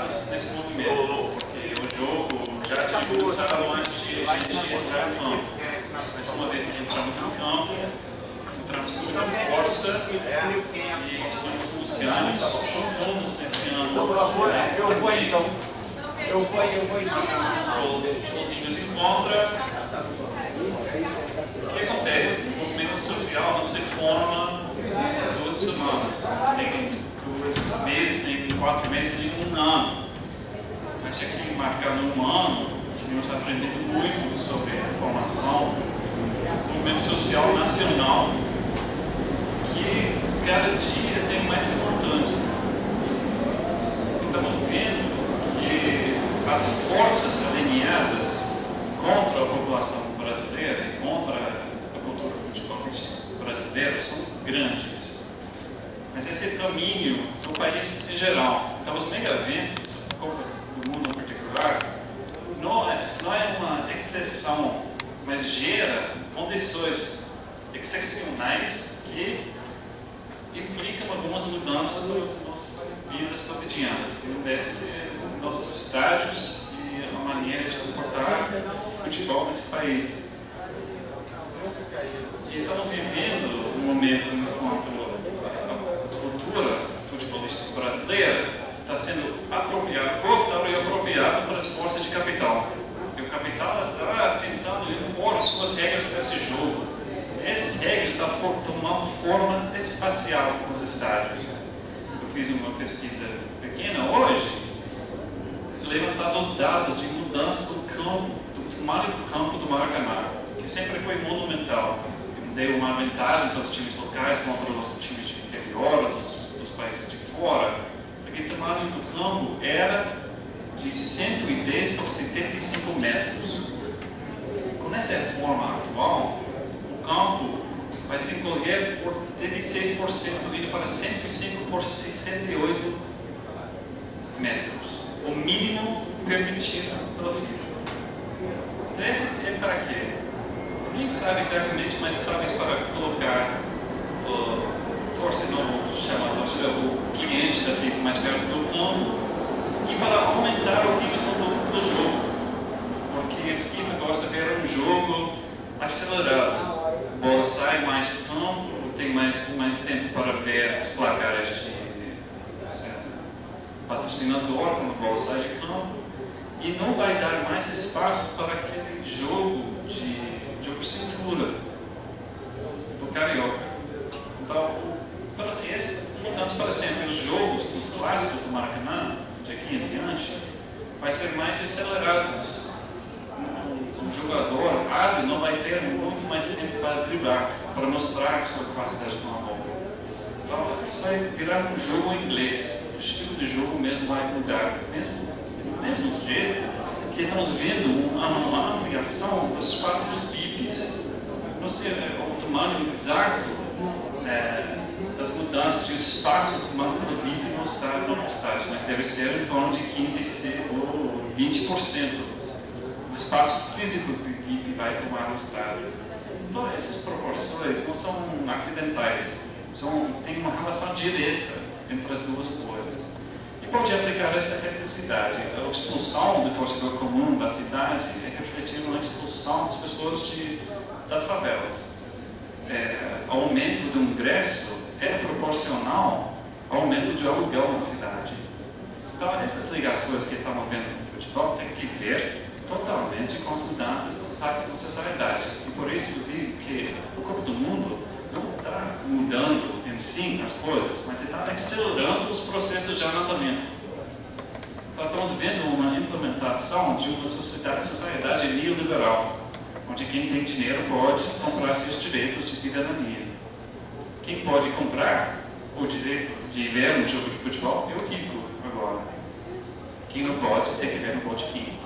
interessados nesse movimento, porque o jogo já tinha começado antes de a gente entrar em campo. Mas uma vez que entramos em campo, entramos com muita força e tivemos uns ganhos profundos nesse ano. Eu vou Os golzinhos em contra. O que acontece? O movimento social não se forma em 2 semanas, nem em 2 meses, nem em 4 meses, nem em 1 ano. Mas tinha que marcar num ano, tínhamos aprendido muito sobre a formação do movimento social nacional, que cada dia tem mais importância. E estamos vendo que as forças alinhadas contra a população brasileira e contra a cultura futebolística brasileira são grandes. Mas esse caminho no país em geral, então os mega-eventos, a Copa do Mundo em particular, não é uma exceção, mas gera condições excepcionais que implicam algumas mudanças nas nossas vidas cotidianas. E um desses é nossos estádios e a maneira de comportar futebol nesse país. E estamos vivendo um momento enquanto a cultura futebolística brasileira está sendo apropriada, cooptada e apropriada pelas forças de capital. E o capital está tentando impor suas regras desse jogo. Essas regras estão tomando forma espacial nos estádios. Eu fiz uma pesquisa pequena hoje, levantando os dados de mudança do campo, do campo do Maracanã, que sempre foi monumental. Deu uma vantagem para os times locais contra os times de interior, dos países de fora, porque o tamanho do campo era de 110 por 75 metros. Com essa reforma atual, o campo vai se encolher por 16%, indo para 105 por 68 metros, o mínimo permitido pela FIFA. Então, esse é para quê? Ninguém sabe exatamente, mas talvez para colocar o torcedor, o cliente da FIFA mais perto do campo e para aumentar o ritmo do jogo. Porque a FIFA gosta de ver um jogo acelerado. A bola sai mais do campo, tem mais tempo para ver os placares de patrocinador quando a bola sai de campo. E não vai dar mais espaço para aquele jogo de cintura do Carioca. Então, esse mudança para sempre. Os jogos, os clássicos do Maracanã, de aqui em diante, vai ser mais acelerados. O jogador hábil não vai ter muito mais tempo para driblar, para mostrar sua capacidade com a bola. Então, isso vai virar um jogo em inglês. O estilo de jogo mesmo vai mudar, do mesmo jeito que estamos vendo uma ampliação dos espaços dos VIPs. Não sei o tamanho exato das mudanças de espaço tomado pelo VIP no estádio, mas deve ser em torno de 15% ou 20% do espaço físico que o VIP vai tomar no estádio. Então, essas proporções não são acidentais, tem uma relação direta entre as duas coisas. E pode aplicar essa cidade. A expulsão do torcedor comum da cidade é refletir na expulsão das pessoas das favelas. O aumento do ingresso é proporcional ao aumento de aluguel na cidade. Então, essas ligações que estamos vendo no futebol tem que ver totalmente com as mudanças da sociedade. E por isso eu digo que o Copa do Mundo não está mudando em si as coisas, mas está acelerando os processos de andamento. Então, estamos vendo uma implementação de uma sociedade neoliberal, onde quem tem dinheiro pode comprar seus direitos de cidadania. Quem pode comprar o direito de ver um jogo de futebol é o rico agora. Quem não pode tem que ver no botequim,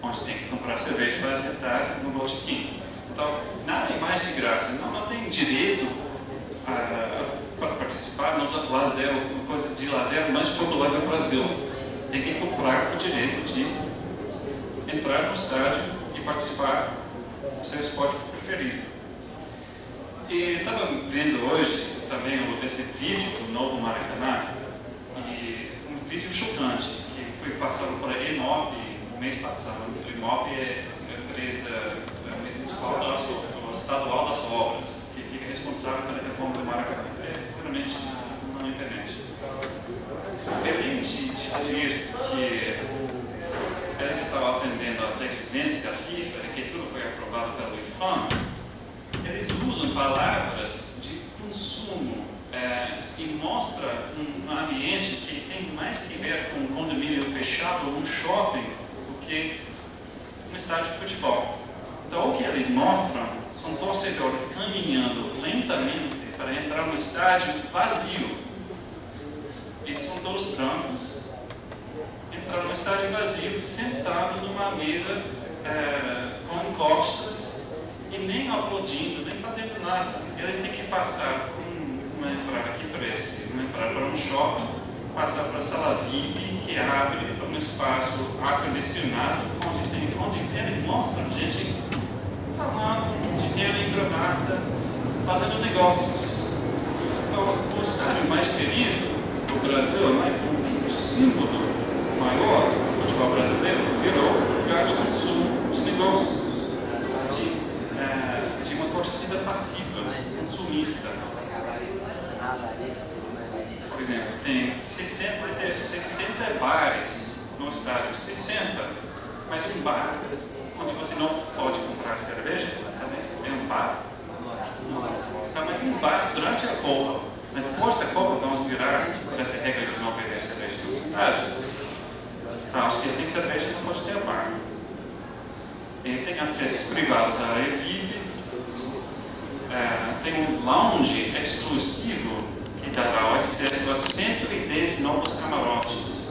onde tem que comprar cerveja para sentar no botequim. Então, nada é mais de graça. Não tem direito para participar no lazer, uma coisa de lazer mais popular do Brasil. Tem que comprar o direito de entrar no estádio e participar do seu esporte preferido. E estava vendo hoje também esse vídeo do novo Maracanã, e um vídeo chocante, que foi passado por EMOB no mês passado. A EMOB é a empresa municipal estadual das obras, que fica responsável pela reforma do Maracanã. É puramente na internet. Além de dizer que eles estavam atendendo às exigências da FIFA e que tudo foi aprovado pelo IFAM, eles usam palavras de consumo e mostram um ambiente que tem mais que ver com um condomínio fechado ou um shopping do que um estádio de futebol. Então, o que eles mostram são torcedores caminhando lentamente para entrar no estádio vazio. Eles são todos brancos, entraram no estádio vazio, sentado numa mesa com costas e nem aplaudindo, nem fazendo nada. Eles têm que passar uma entrada aqui para uma entrada para um shopping, passar para a sala VIP, que abre para um espaço ar-condicionado, onde eles mostram gente falando, de terno e gravata, fazendo negócios. Então, o estádio mais querido do Brasil, o símbolo maior do futebol brasileiro, virou lugar de consumo, de negócios, de uma torcida passiva, consumista. Por exemplo, tem 60 bares no estádio, 60, mas um bar onde você não pode comprar cerveja, também é um bar. Tá, mas um bar durante a Copa. Mas depois da Copa vamos virar dessa regra de não beber cerveja nos estádios. Acho que sem cerveja não pode ter bar. Ele tem acessos privados à área VIP, tem um lounge exclusivo que dará acesso a 110 novos camarotes.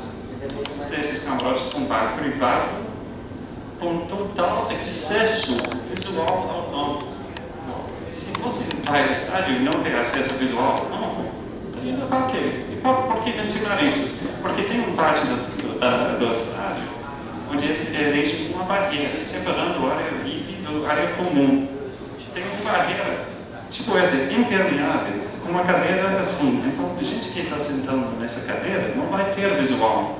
Desses camarotes com bar privado, com total acesso visual ao campo. Se você vai ao estádio e não ter acesso visual ao campo, para quê? E por que mencionar isso? Porque tem uma parte do estádio onde existe uma barreira separando a área VIP da área comum. Tem uma barreira, tipo essa, impermeável, com uma cadeira assim. Então, a gente que está sentando nessa cadeira não vai ter visual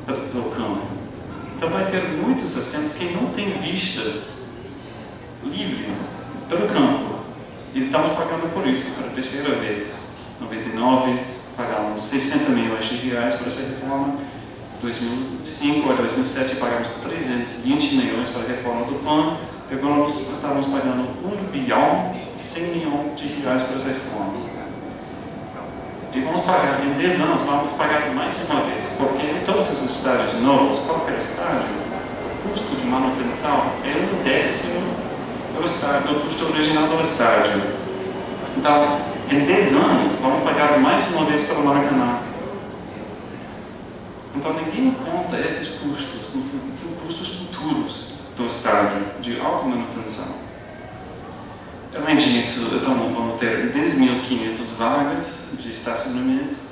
do campo. Então, vai ter muitos assentos que não têm vista livre pelo campo. E estamos pagando por isso, pela terceira vez. 99, pagamos 60 milhões de reais para essa reforma. 2005 a 2007 pagamos 320 milhões para a reforma do PAN. E agora nós estamos pagando 1 bilhão e 100 milhões de reais para essa reforma. E vamos pagar, em 10 anos, vamos pagar mais uma vez, porque em todos esses estádios novos, qualquer estádio, o custo de manutenção é 1/10 do custo original do estádio. Então, em 10 anos, vamos pagar mais uma vez para o Maracanã. Então, ninguém conta esses custos, são custos futuros do estádio, de alta manutenção. Além disso, então, vamos ter 10.500 vagas de estacionamento.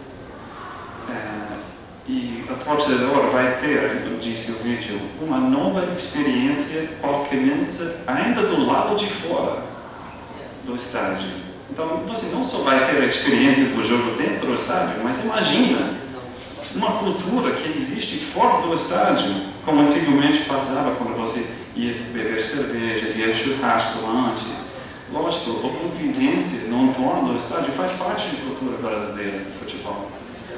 E a torcedora vai ter, disse o vídeo, uma nova experiência qualquer ainda do lado de fora do estádio. Então, você não só vai ter a experiência do jogo dentro do estádio, mas imagina uma cultura que existe fora do estádio, como antigamente passava quando você ia beber cerveja, ia churrasco antes. Lógico, a convivência no entorno do estádio faz parte da cultura brasileira de futebol.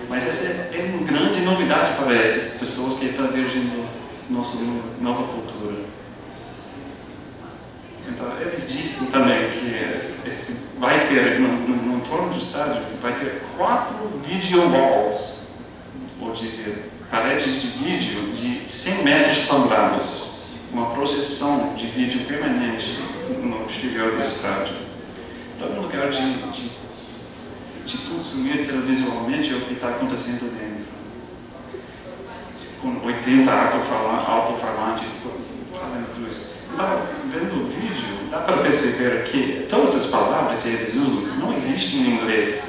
Mas essa é uma grande novidade para essas pessoas que estão dirigindo nossa nova cultura. Então, eles disseram também que vai ter, no entorno do estádio, vai ter 4 video walls, ou dizer, paredes de vídeo de 100 metros quadrados. Uma projeção de vídeo permanente no exterior do estádio. Então, um lugar de consumir televisualmente o que está acontecendo dentro. Com 80 alto-falantes fazendo tudo isso. Então, vendo o vídeo, dá para perceber que todas as palavras que eles usam não existem em inglês.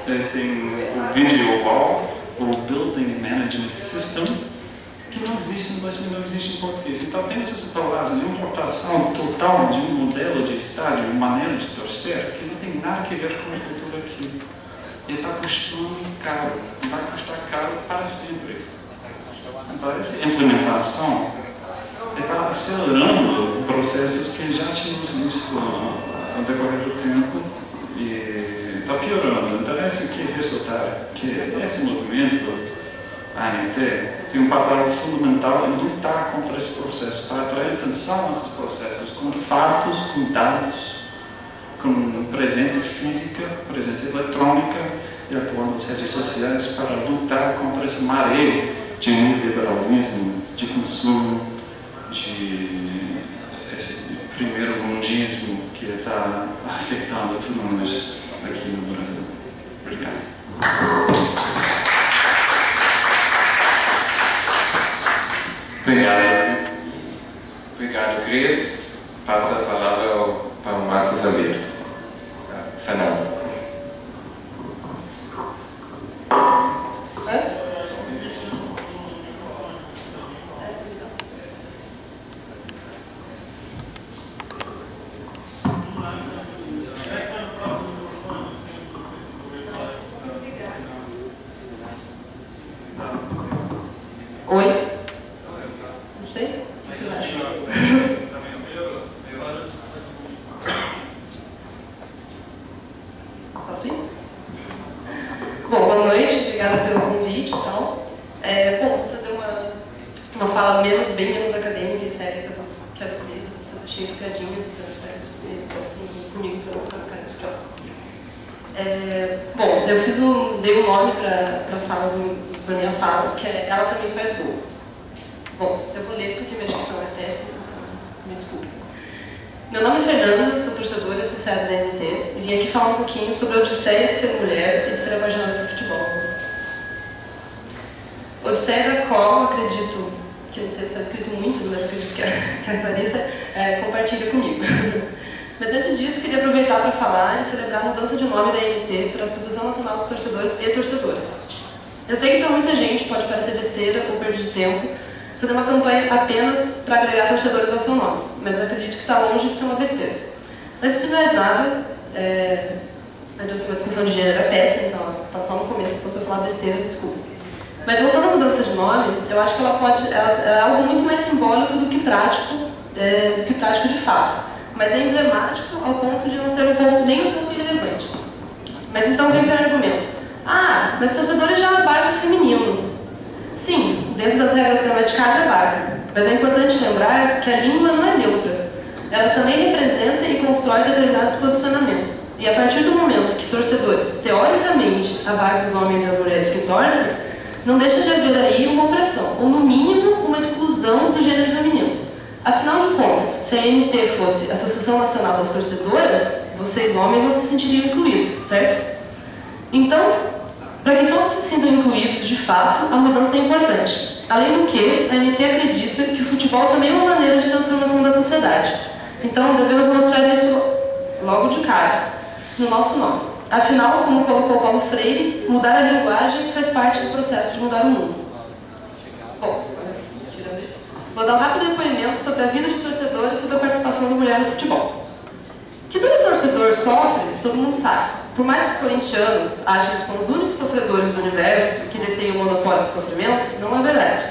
Eles têm o Video Wall, o Building Management System, que não existe, mas não existe em português. Então, tem essas palavras de importação total de um modelo de estádio, uma maneira de torcer, que não tem nada a ver com a cultura aqui. ele está custando caro, e vai custar caro para sempre. Então, essa implementação está acelerando processos que já tínhamos visto ao decorrer do tempo e está piorando. Então, esse que resultar que esse movimento, a ANT, tem um papel fundamental em lutar contra esse processo, para atrair atenção a esses processos com fatos, com dados, com presença física, presença eletrônica e atuando nas redes sociais para lutar contra essa maré de neoliberalismo, de consumo, de esse primeiro mundismo que está afetando todos nós aqui no Brasil. Obrigado. Obrigado. Obrigado, Cris. Passo a palavra para o Marcos Almeida. Fernando. Oi? Não sei? O que vocês acham? Posso ir? Bom, boa noite, obrigada pelo convite e tal. Bom, vou fazer uma fala bem menos acadêmica e séria que a do Cris, cheia de piadinhas, então espero que vocês gostem comigo para não ficar cara de idiota. Bom, eu dei um nome para a fala da minha fala, que é Ela Também Faz Gol. Bom, eu vou ler porque minha dicção é péssima, então me desculpe. Meu nome é Fernanda, sou torcedora associada da ANT e vim aqui falar um pouquinho sobre a odisseia de ser mulher e de ser apaixonada por futebol. Odisseia da qual acredito que o texto está escrito muitas, mas acredito que a Clarissa compartilha comigo. Mas antes disso, queria aproveitar para falar e celebrar a mudança de nome da ANT para a Associação Nacional dos Torcedores e Torcedoras. Eu sei que para muita gente pode parecer besteira ou perda de tempo fazer uma campanha apenas para agregar torcedores ao seu nome, mas eu acredito que está longe de ser uma besteira. Antes de mais nada, a discussão de gênero é péssima, então está só no começo, então se eu falar besteira, desculpa. Mas voltando à mudança de nome, eu acho que ela é algo muito mais simbólico do que prático de fato, mas é emblemático ao ponto de não ser nem um pouco irrelevante. Mas então vem o argumento. Ah, mas torcedores já abarca o feminino. Sim, dentro das regras gramaticais abarca, mas é importante lembrar que a língua não é neutra. Ela também representa e constrói determinados posicionamentos. E a partir do momento que torcedores, teoricamente, abarcam os homens e as mulheres que torcem, não deixa de haver aí uma opressão, ou no mínimo, uma exclusão do gênero feminino. Afinal de contas, se a ANT fosse a Associação Nacional das Torcedoras, vocês homens não se sentiriam incluídos, certo? Então, para que todos se sintam incluídos de fato, a mudança é importante. Além do que, a ANT acredita que o futebol também é uma maneira de transformação da sociedade. Então, devemos mostrar isso logo de cara, no nosso nome. Afinal, como colocou Paulo Freire, mudar a linguagem faz parte do processo de mudar o mundo. Bom, tirando isso, vou dar um rápido depoimento sobre a vida de torcedores e sobre a participação da mulher no futebol. Que todo torcedor sofre, todo mundo sabe. Por mais que os corintianos achem que são os únicos sofredores do universo que detêm o monopólio do sofrimento, não é verdade.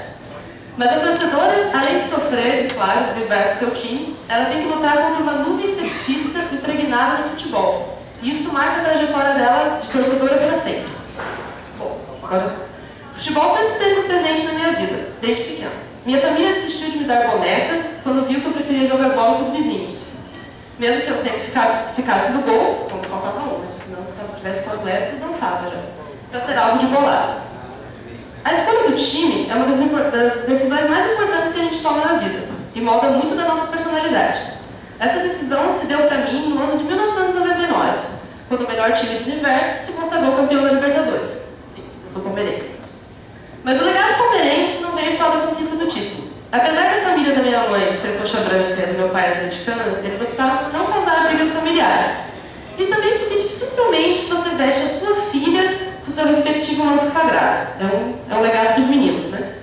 Mas a torcedora, além de sofrer, e claro, vibrar com seu time, ela tem que lutar contra uma nuvem sexista impregnada no futebol. E isso marca a trajetória dela de torcedora para sempre. Bom, agora, o futebol sempre esteve presente na minha vida, desde pequena. Minha família desistiu de me dar bonecas quando viu que eu preferia jogar bola com os vizinhos. Mesmo que eu sempre ficasse no gol, quando faltava um, senão se eu tivesse completo, dançava já, para ser alvo de boladas. A escolha do time é uma das decisões mais importantes que a gente toma na vida e molda muito da nossa personalidade. Essa decisão se deu para mim no ano de 1999, quando o melhor time do universo se consagrou campeão da Libertadores. Sim, eu sou palmeirense. Mas o legado palmeirense não veio só da conquista do título. Apesar da família da minha mãe ser coxa branca e do meu pai atleticano, eles optaram por não causar brigas familiares. E também porque dificilmente você veste a sua filha com o seu respectivo manto sagrado. É um legado dos meninos, né?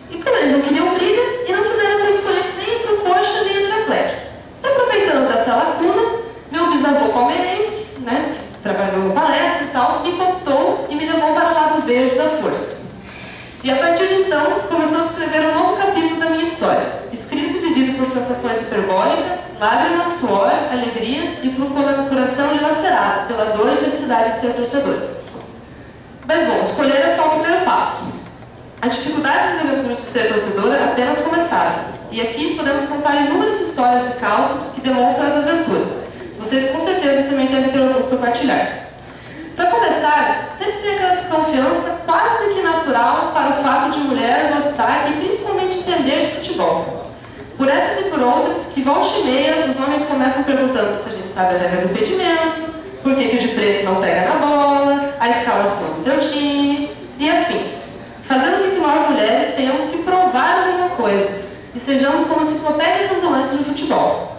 E como eles não queriam briga, e não quiseram que eu escolhesse nem entre o coxa nem entre o Atlético. Se aproveitando dessa lacuna, meu bisavô palmeirense, né, que trabalhou em palestra e tal, me comprou então começou a escrever um novo capítulo da minha história, escrito e vivido por sensações hiperbólicas, lágrimas, suor, alegrias e por coração dilacerado pela dor e felicidade de ser torcedor. Mas bom, escolher é só o primeiro passo. As dificuldades e aventuras de ser torcedor apenas começaram, e aqui podemos contar inúmeras histórias e causas que demonstram essa aventura. Vocês com certeza também devem ter alguns para partilhar. Para começar, sempre tem aquela desconfiança quase que natural para o fato de mulher gostar e principalmente entender de futebol. Por essas e por outras, que volta e meia, os homens começam perguntando se a gente sabe a regra do impedimento, por que o de preto não pega na bola, a escalação do teu time e afins. Fazendo com que nós mulheres tenhamos que provar alguma coisa e sejamos como enciclopédias ambulantes do futebol.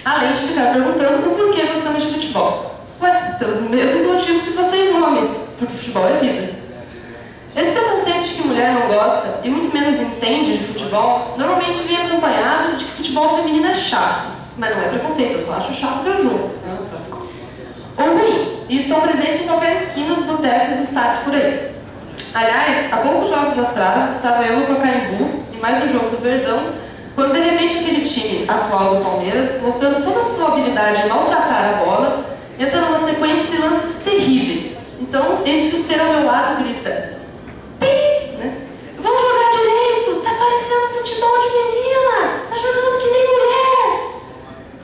Além de ficar perguntando o porquê gostamos de futebol. Ué, pelos mesmos motivos que vocês homens, porque futebol é vida. Esse preconceito de que mulher não gosta e muito menos entende de futebol, normalmente vem acompanhado de que futebol feminino é chato. Mas não é preconceito, eu só acho chato ver o jogo. Ou ruim, e estão presentes em qualquer esquina dos botecos e estádios por aí. Aliás, há poucos jogos atrás, estava eu no Pacaembu, em mais um jogo do Verdão, quando de repente aquele time atual do Palmeiras, mostrando toda a sua habilidade de maltratar a bola, entra numa sequência de lances terríveis. Então, esse que o ser ao meu lado grita: "Pi!", né? "Vamos jogar direito! Tá parecendo futebol de menina! Tá jogando que nem mulher!"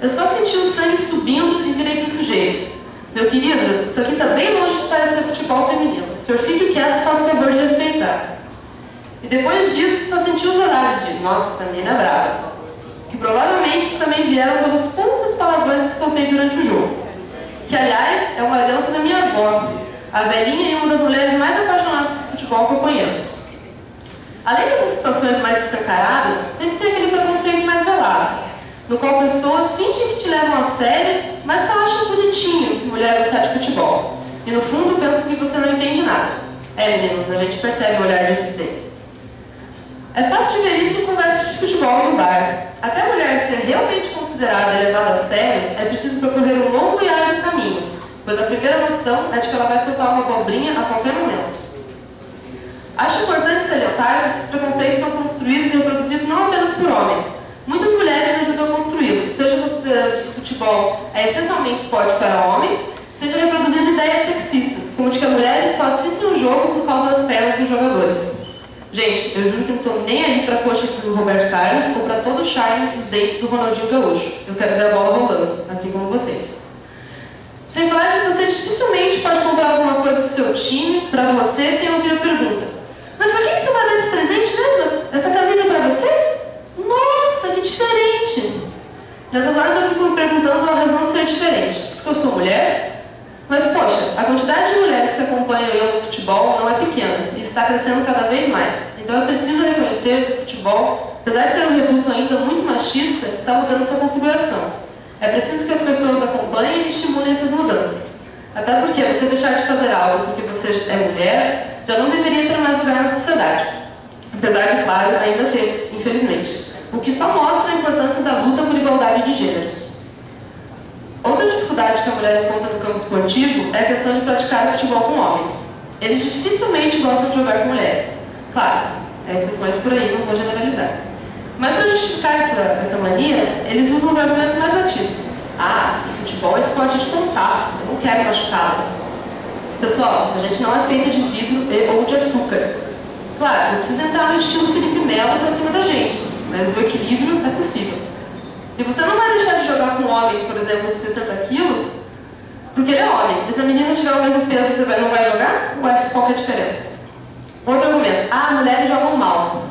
Eu só senti o sangue subindo e virei pro sujeito: "Meu querido, isso aqui tá bem longe de parecer futebol feminino. O senhor fique quieto e faça favor de respeitar." E depois disso, só senti os olhares de: "Nossa, essa menina é brava", que provavelmente também vieram pelos poucos palavrões que soltei durante o jogo. Que, aliás, é uma herança da minha avó, a velhinha e uma das mulheres mais apaixonadas por futebol que eu conheço. Além dessas situações mais escancaradas, sempre tem aquele preconceito mais velado, no qual pessoas fingem que te levam a sério, mas só acham bonitinho mulher gostar de futebol. E no fundo pensam que você não entende nada. Meninos, a gente percebe o olhar de desdém. É fácil de ver isso em conversas de futebol no bar. Até a mulher ser realmente considerada e levada a sério, é preciso percorrer um longo e árduo caminho, pois a primeira noção é de que ela vai soltar uma abobrinha a qualquer momento. Acho importante salientar que esses preconceitos são construídos e reproduzidos não apenas por homens. Muitas mulheres ajudam a construí-los, seja considerando que o futebol é essencialmente esporte para homem, seja reproduzindo ideias sexistas, como de que as mulheres só assistem o jogo por causa das pernas dos jogadores. Gente, eu juro que não estou nem aí para a coxa do Roberto Carlos ou para todo o charme dos dentes do Ronaldinho Gaúcho. Eu quero ver a bola rolando, assim como vocês. Sem falar que você dificilmente pode comprar alguma coisa do seu time para você sem ouvir a pergunta: "Mas por que você vai dar esse presente mesmo? Essa camisa é para você? Nossa, que diferente!" Nessas horas eu fico me perguntando a razão de ser diferente. Porque eu sou mulher? Mas, poxa, a quantidade de mulheres que acompanham eu no futebol não é pequena e está crescendo cada vez mais. Então é preciso reconhecer que o futebol, apesar de ser um reduto ainda muito machista, está mudando sua configuração. É preciso que as pessoas acompanhem e estimulem essas mudanças. Até porque você deixar de fazer algo porque você é mulher já não deveria ter mais lugar na sociedade. Apesar de, claro, ainda ter, infelizmente. O que só mostra a importância da luta por igualdade de gêneros. Outra dificuldade que a mulher encontra no campo esportivo é a questão de praticar futebol com homens. Eles dificilmente gostam de jogar com mulheres. Claro, há exceções por aí, não vou generalizar. Mas para justificar essa mania, eles usam os argumentos mais batidos. "Ah, futebol é esporte de contato, eu não quero machucá-lo." Pessoal, a gente não é feita de vidro ou de açúcar. Claro, não precisa entrar no estilo Felipe Melo para cima da gente, mas o equilíbrio é possível. E você não vai deixar de jogar com um homem, por exemplo, de 60 quilos, porque ele é homem. E se a menina tiver o mesmo peso, você não vai jogar? Ué, qual que é a diferença? Outro argumento: "Ah, mulheres jogam mal."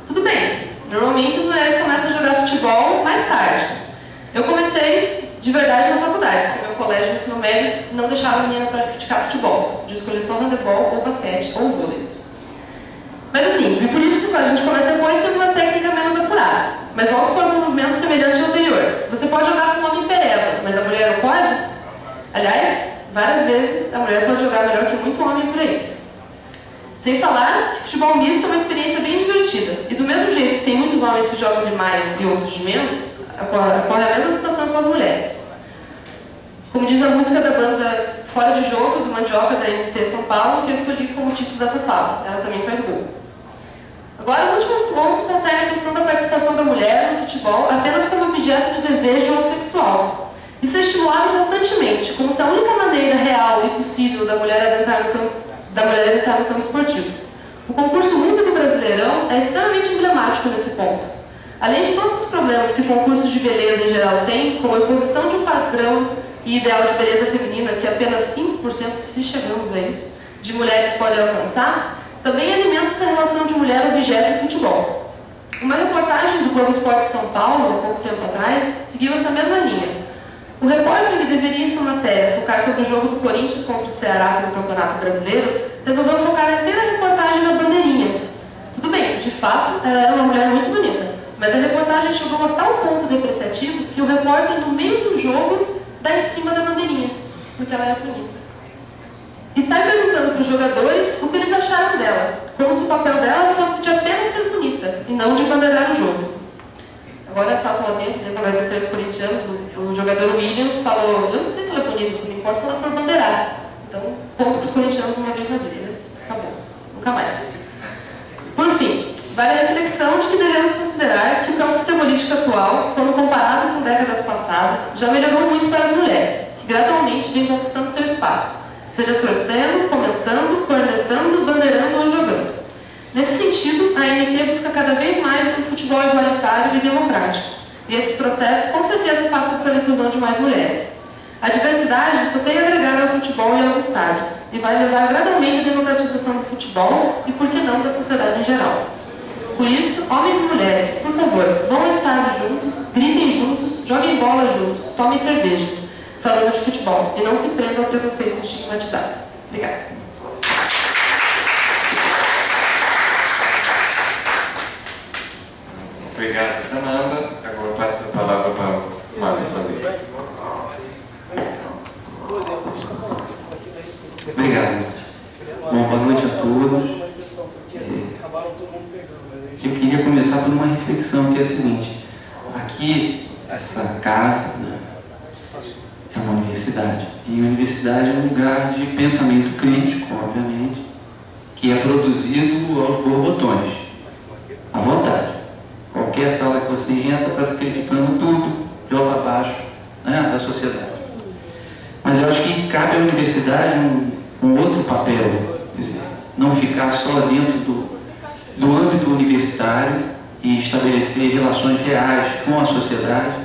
Tudo bem, normalmente as mulheres começam a jogar futebol mais tarde. Eu comecei de verdade na faculdade, porque meu colégio no ensino médio não deixava a menina praticar futebol. De escolher só handebol, ou basquete, ou vôlei. Mas assim, e por isso a gente começa depois tendo uma técnica menos apurada. Mas volto para um movimento semelhante ao anterior. Você pode jogar com um homem pereba, mas a mulher não pode? Aliás, várias vezes a mulher pode jogar melhor que muito homem por aí. Sem falar que futebol misto é uma experiência bem divertida. E do mesmo jeito que tem muitos homens que jogam de mais e outros de menos, ocorre a mesma situação com as mulheres. Como diz a música da banda Fora de Jogo, do Mandioca, da MST São Paulo, que eu escolhi como título dessa fala. Ela também faz gol. Agora, da mulher no futebol apenas como objeto de desejo homossexual. Isso é estimulado constantemente, como se a única maneira real e possível da mulher adentrar no campo esportivo. O concurso Musa do Brasileirão é extremamente emblemático nesse ponto. Além de todos os problemas que concursos de beleza em geral têm, como a imposição de um padrão e ideal de beleza feminina que apenas 5%, se chegamos a isso, de mulheres podem alcançar, também alimenta essa relação de mulher-objeto e futebol. Uma reportagem do Globo Esporte São Paulo, há pouco tempo atrás, seguiu essa mesma linha. O repórter que deveria, em sua matéria, focar sobre o jogo do Corinthians contra o Ceará no Campeonato Brasileiro, resolveu focar a inteira reportagem na bandeirinha. Tudo bem, de fato, ela era uma mulher muito bonita, mas a reportagem chegou a tal ponto depreciativo que o repórter, no meio do jogo, dá em cima da bandeirinha, porque ela era bonita. E sai perguntando para os jogadores o que eles acharam dela, como se o papel dela fosse de apenas ser bonita, e não de bandeirar o jogo. Agora faço um atento, quando vai ser os corintianos, o jogador William falou, eu não sei se ela é bonita, isso não importa se ela for bandeirar. Então, ponto para os corintianos uma vez na vida, né? Acabou. Nunca mais. Por fim, vale a reflexão de que devemos considerar que o campo futebolístico atual, quando comparado com décadas passadas, já melhorou muito para as mulheres, que gradualmente vêm conquistando seu espaço, seja torcendo, comentando, cornetando, bandeirando ou jogando. Nesse sentido, a ANT busca cada vez mais um futebol igualitário e democrático, e esse processo com certeza passa pela inclusão de mais mulheres. A diversidade só tem a agregar ao futebol e aos estádios, e vai levar gradualmente à democratização do futebol e, por que não, da sociedade em geral. Por isso, homens e mulheres, por favor, vão ao estádio juntos, gritem juntos, joguem bola juntos, tomem cerveja, falando de futebol, e não se prendam a preconceitos estigmatizados. Obrigada. Obrigado, Fernanda. Agora passo a palavra para o Marcos Almeida. Obrigado. Bom, boa noite a todos. Eu queria começar por uma reflexão que é a seguinte. Aqui, essa casa, né, é uma universidade. E a universidade é um lugar de pensamento crítico, obviamente, que é produzido aos borbotões, à vontade. Qualquer sala que você entra está se criticando tudo, de alto a baixo, né, da sociedade. Mas eu acho que cabe à universidade um outro papel, quer dizer, não ficar só dentro do âmbito universitário e estabelecer relações reais com a sociedade,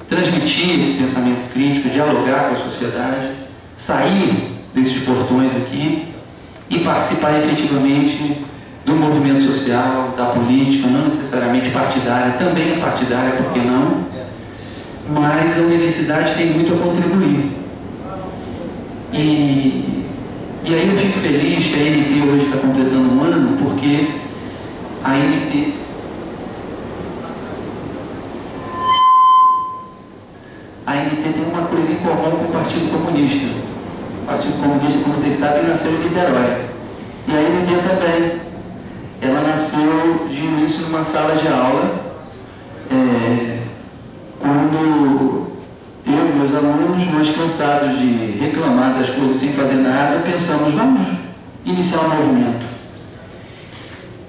transmitir esse pensamento crítico, dialogar com a sociedade, sair desses portões aqui e participar efetivamente do movimento social, da política, não necessariamente partidária, também é partidária, por que não? Mas a universidade tem muito a contribuir. E aí eu fico feliz que a ANT hoje está completando um ano, porque a ANT tem uma coisa em comum com o Partido Comunista. O Partido Comunista, como vocês sabem, nasceu em Niterói. E a ANT também. Ela nasceu de início numa sala de aula, quando eu e meus alunos, nós cansados de reclamar das coisas sem fazer nada, pensamos, vamos iniciar um movimento.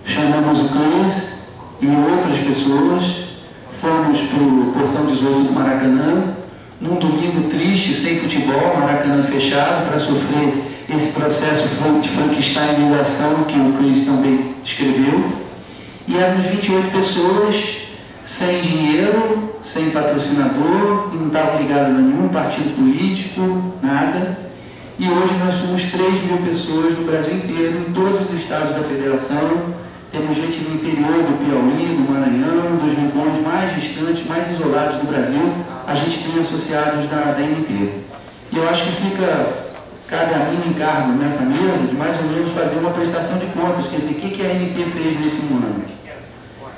Chamamos o Cães e outras pessoas, fomos para o Portão 18 do Maracanã, num domingo triste, sem futebol, Maracanã fechado, para sofrer esse processo de frankensteinização que o Cris também escreveu. E éramos 28 pessoas, sem dinheiro, sem patrocinador, não estavam ligadas a nenhum partido político, nada. E hoje nós somos 3.000 pessoas no Brasil inteiro, em todos os estados da federação. Temos gente no interior do Piauí, do Maranhão, dos rincões mais distantes, mais isolados do Brasil, a gente tem associados da ANT. E eu acho que cabe a mim o encargo nessa mesa de mais ou menos fazer uma prestação de contas, quer dizer, o que a ANT fez nesse ano?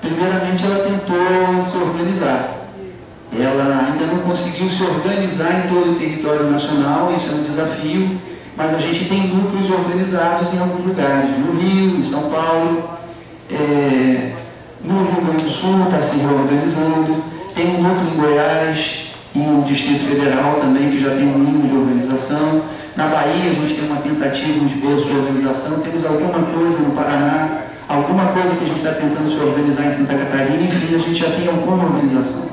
Primeiramente, ela tentou se organizar. Ela ainda não conseguiu se organizar em todo o território nacional, isso é um desafio, mas a gente tem núcleos organizados em alguns lugares, no Rio, em São Paulo, no Rio Grande do Sul está se reorganizando, tem um núcleo em Goiás e no Distrito Federal também, que já tem um mínimo de organização. Na Bahia a gente tem uma tentativa, um esboço de organização, temos alguma coisa no Paraná, alguma coisa que a gente está tentando se organizar em Santa Catarina, enfim, a gente já tem alguma organização.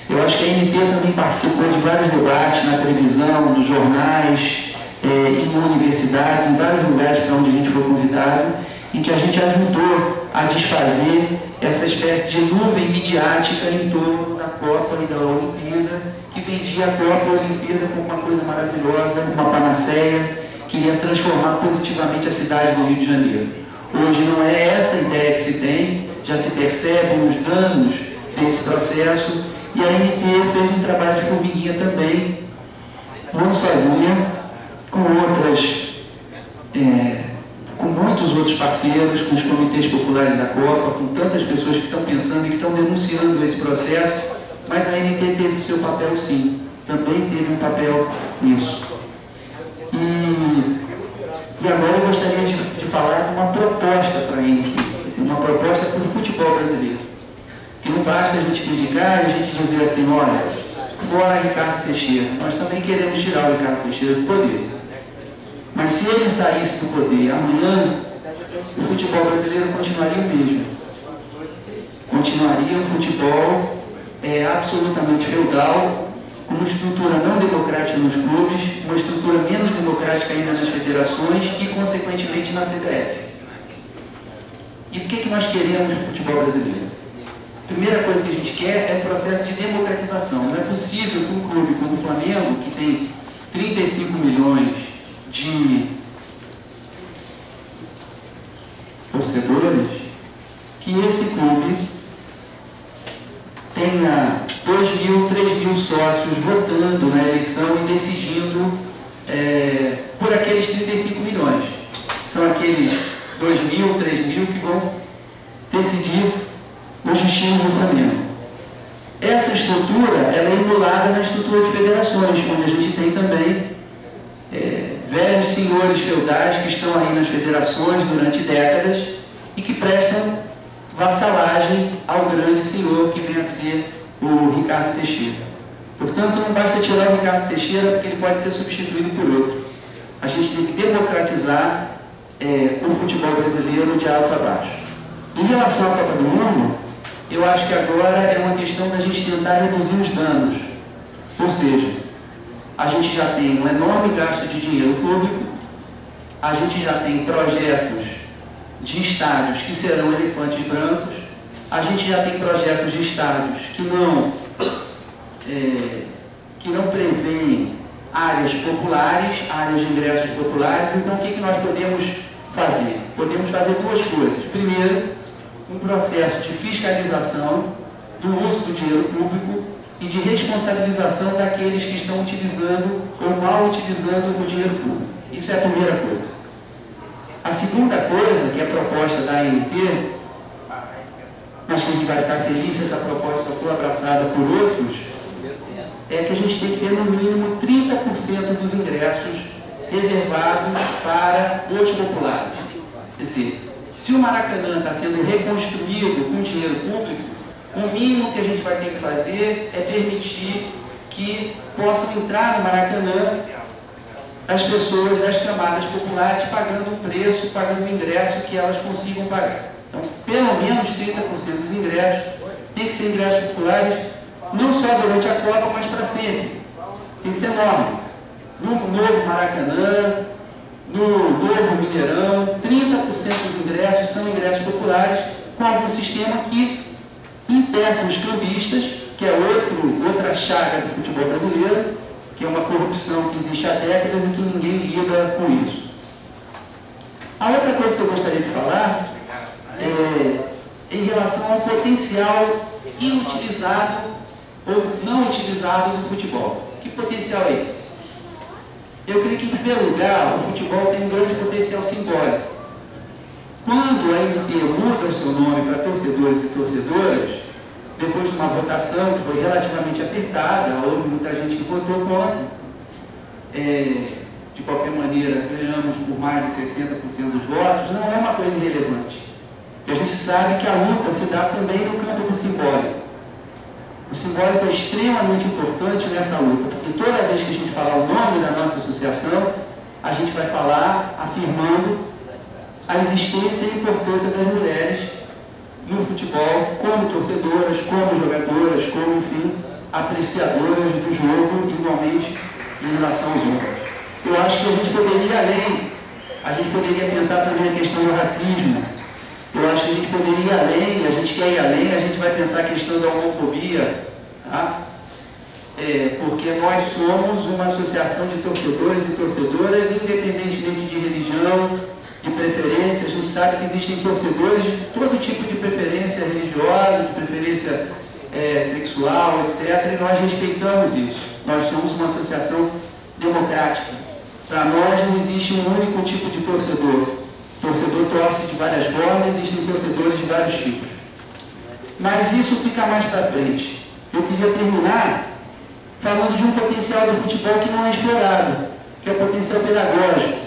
Eu acho que a ANP também participou de vários debates na televisão, nos jornais, em universidades, em vários lugares para onde a gente foi convidado, em que a gente ajudou a desfazer essa espécie de nuvem midiática em torno da Copa e da Olimpíada, que vendia a Copa e a Olimpíada como uma coisa maravilhosa, uma panaceia, que ia transformar positivamente a cidade do Rio de Janeiro. Hoje não é essa a ideia que se tem, já se percebem os danos desse processo, e a ANP fez um trabalho de formiguinha também, não sozinha, com muitos outros parceiros, com os comitês populares da Copa, com tantas pessoas que estão pensando e que estão denunciando esse processo, mas a ANP teve o seu papel sim, também teve um papel nisso. E agora eu gostaria de falar de uma proposta para a ANP, uma proposta para o futebol brasileiro. Que não basta a gente criticar e a gente dizer assim, olha, fora Ricardo Teixeira, nós também queremos tirar o Ricardo Teixeira do poder. Mas se ele saísse do poder amanhã, o futebol brasileiro continuaria o mesmo. Continuaria um futebol absolutamente feudal, com uma estrutura não democrática nos clubes, uma estrutura menos democrática ainda nas federações e, consequentemente, na CBF. E o que nós queremos no futebol brasileiro? A primeira coisa que a gente quer é um processo de democratização. Não é possível que um clube como o Flamengo, que tem 35 milhões de torcedores, que esse clube tenha 2.000, 3.000 sócios votando na eleição e decidindo por aqueles 35 milhões. São aqueles 2.000, 3.000 que vão decidir os destinos do Flamengo. Essa estrutura ela é emulada na estrutura de federações, onde a gente tem também velhos senhores feudais que estão aí nas federações durante décadas e que prestam vassalagem ao grande senhor que vem a ser o Ricardo Teixeira. Portanto, não basta tirar o Ricardo Teixeira porque ele pode ser substituído por outro. A gente tem que democratizar o futebol brasileiro de alto a baixo. Em relação à Copa do Mundo, eu acho que agora é uma questão da gente tentar reduzir os danos. Ou seja, a gente já tem um enorme gasto de dinheiro público, a gente já tem projetos de estádios que serão elefantes brancos, a gente já tem projetos de estádios que não prevêem áreas populares, áreas de ingressos populares. Então, o que nós podemos fazer? Podemos fazer duas coisas. Primeiro, um processo de fiscalização do uso do dinheiro público e de responsabilização daqueles que estão utilizando ou mal utilizando o dinheiro público. Isso é a primeira coisa. A segunda coisa, que é a proposta da ANP, acho que a gente vai ficar feliz se essa proposta for abraçada por outros, é que a gente tem que ter no mínimo 30% dos ingressos reservados para os populares. Quer dizer, se o Maracanã está sendo reconstruído com dinheiro público, o mínimo que a gente vai ter que fazer é permitir que possam entrar no Maracanã as pessoas das camadas populares pagando um preço, pagando um ingresso que elas consigam pagar. Então, pelo menos 30% dos ingressos tem que ser ingressos populares, não só durante a Copa, mas para sempre. Tem que ser enorme. No novo Maracanã, no novo Mineirão, 30% dos ingressos são ingressos populares, com algum sistema que impeça os clubistas, que é outra chaga do futebol brasileiro, que é uma corrupção que existe há décadas e que ninguém lida com isso. A outra coisa que eu gostaria de falar é em relação ao potencial inutilizado ou não utilizado do futebol. Que potencial é esse? Eu creio que, em primeiro lugar, o futebol tem um grande potencial simbólico. Quando a ANP muda o seu nome para torcedores e torcedoras, depois de uma votação que foi relativamente apertada, houve muita gente que votou contra, de qualquer maneira, ganhamos por mais de 60% dos votos, não é uma coisa irrelevante. E a gente sabe que a luta se dá também no campo do simbólico. O simbólico é extremamente importante nessa luta, porque toda vez que a gente falar o nome da nossa associação, a gente vai falar afirmando a existência e a importância das mulheres no futebol, como torcedoras, como jogadoras, como, enfim, apreciadoras do jogo, igualmente em relação aos homens. Eu acho que a gente poderia ir além, a gente poderia pensar também a questão do racismo, eu acho que a gente poderia ir além, a gente quer ir além, a gente vai pensar a questão da homofobia, tá? Porque nós somos uma associação de torcedores e torcedoras, independentemente de religião, de preferência. A gente sabe que existem torcedores de todo tipo de preferência religiosa, de preferência sexual, etc. E nós respeitamos isso. Nós somos uma associação democrática. Para nós não existe um único tipo de torcedor. O torcedor torce de várias formas, existem torcedores de vários tipos. Mas isso fica mais para frente. Eu queria terminar falando de um potencial do futebol que não é explorado, que é o potencial pedagógico.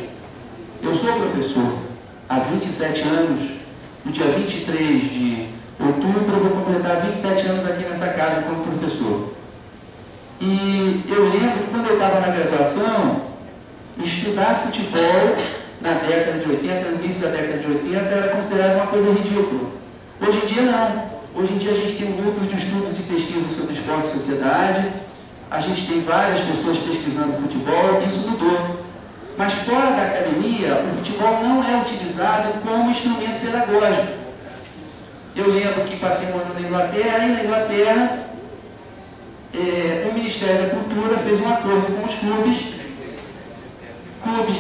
Eu sou professor há 27 anos, no dia 23 de outubro eu vou completar 27 anos aqui nessa casa como professor. E eu lembro que quando eu estava na graduação, estudar futebol na década de 80, no início da década de 80, era considerado uma coisa ridícula. Hoje em dia não. Hoje em dia a gente tem um núcleo de estudos e pesquisas sobre esporte e sociedade, a gente tem várias pessoas pesquisando futebol, isso mudou. Mas fora da academia, o futebol não é utilizado como instrumento pedagógico. Eu lembro que passei um ano na Inglaterra, e na Inglaterra o Ministério da Cultura fez um acordo com os clubes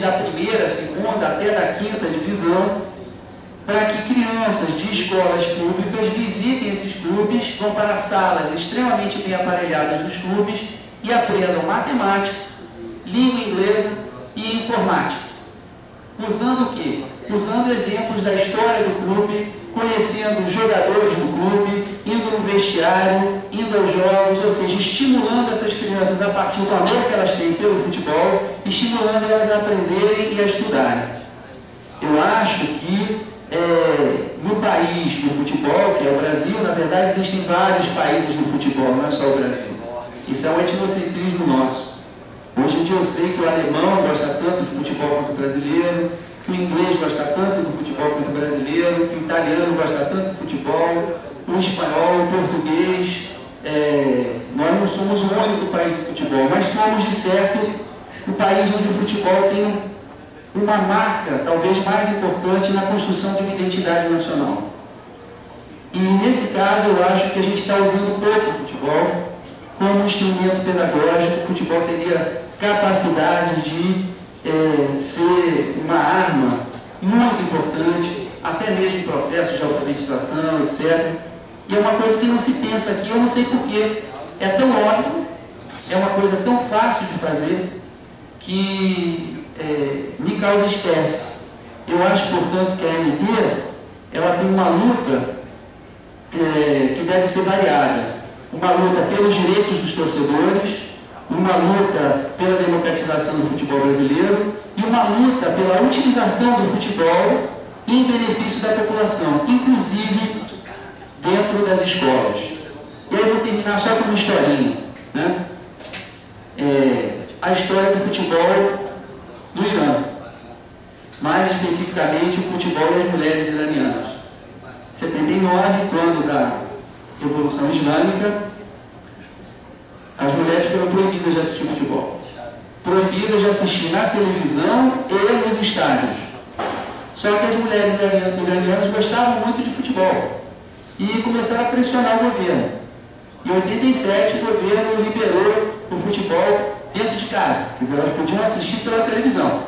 da primeira, segunda, até da quinta divisão, para que crianças de escolas públicas visitem esses clubes, vão para salas extremamente bem aparelhadas dos clubes e aprendam matemática, língua inglesa e informática. Usando o quê? Usando exemplos da história do clube, conhecendo os jogadores do clube, indo no vestiário, indo aos jogos, ou seja, estimulando essas crianças a partir do amor que elas têm pelo futebol, estimulando elas a aprenderem e a estudarem. Eu acho que no país do futebol, que é o Brasil, na verdade existem vários países do futebol, não é só o Brasil. Isso é um etnocentrismo nosso. Hoje em dia eu sei que o alemão gosta tanto de futebol quanto o brasileiro, que o inglês gosta tanto do futebol quanto o brasileiro, que o italiano gosta tanto do futebol, o espanhol, o português. Nós não somos o único país do futebol, mas somos, de certo, o país onde o futebol tem uma marca, talvez mais importante, na construção de uma identidade nacional. E, nesse caso, eu acho que a gente está usando pouco o futebol como instrumento pedagógico. O futebol teria capacidade de ser uma arma muito importante, até mesmo em processos de alfabetização, etc. E é uma coisa que não se pensa aqui, eu não sei porquê. É tão óbvio, é uma coisa tão fácil de fazer, que me causa espécie. Eu acho, portanto, que a ANT ela tem uma luta que deve ser variada. Uma luta pelos direitos dos torcedores, uma luta pela democratização do futebol brasileiro e uma luta pela utilização do futebol em benefício da população, inclusive dentro das escolas. E aí eu vou terminar só com uma historinha, né? A história do futebol do Irã, mais especificamente o futebol das mulheres iranianas. Em 79, quando da Revolução Islâmica, as mulheres foram proibidas de assistir futebol, proibidas de assistir na televisão e nos estádios. Só que as mulheres iranianas gostavam muito de futebol e começaram a pressionar o governo. Em 87, o governo liberou o futebol dentro de casa, quer dizer, elas podiam assistir pela televisão.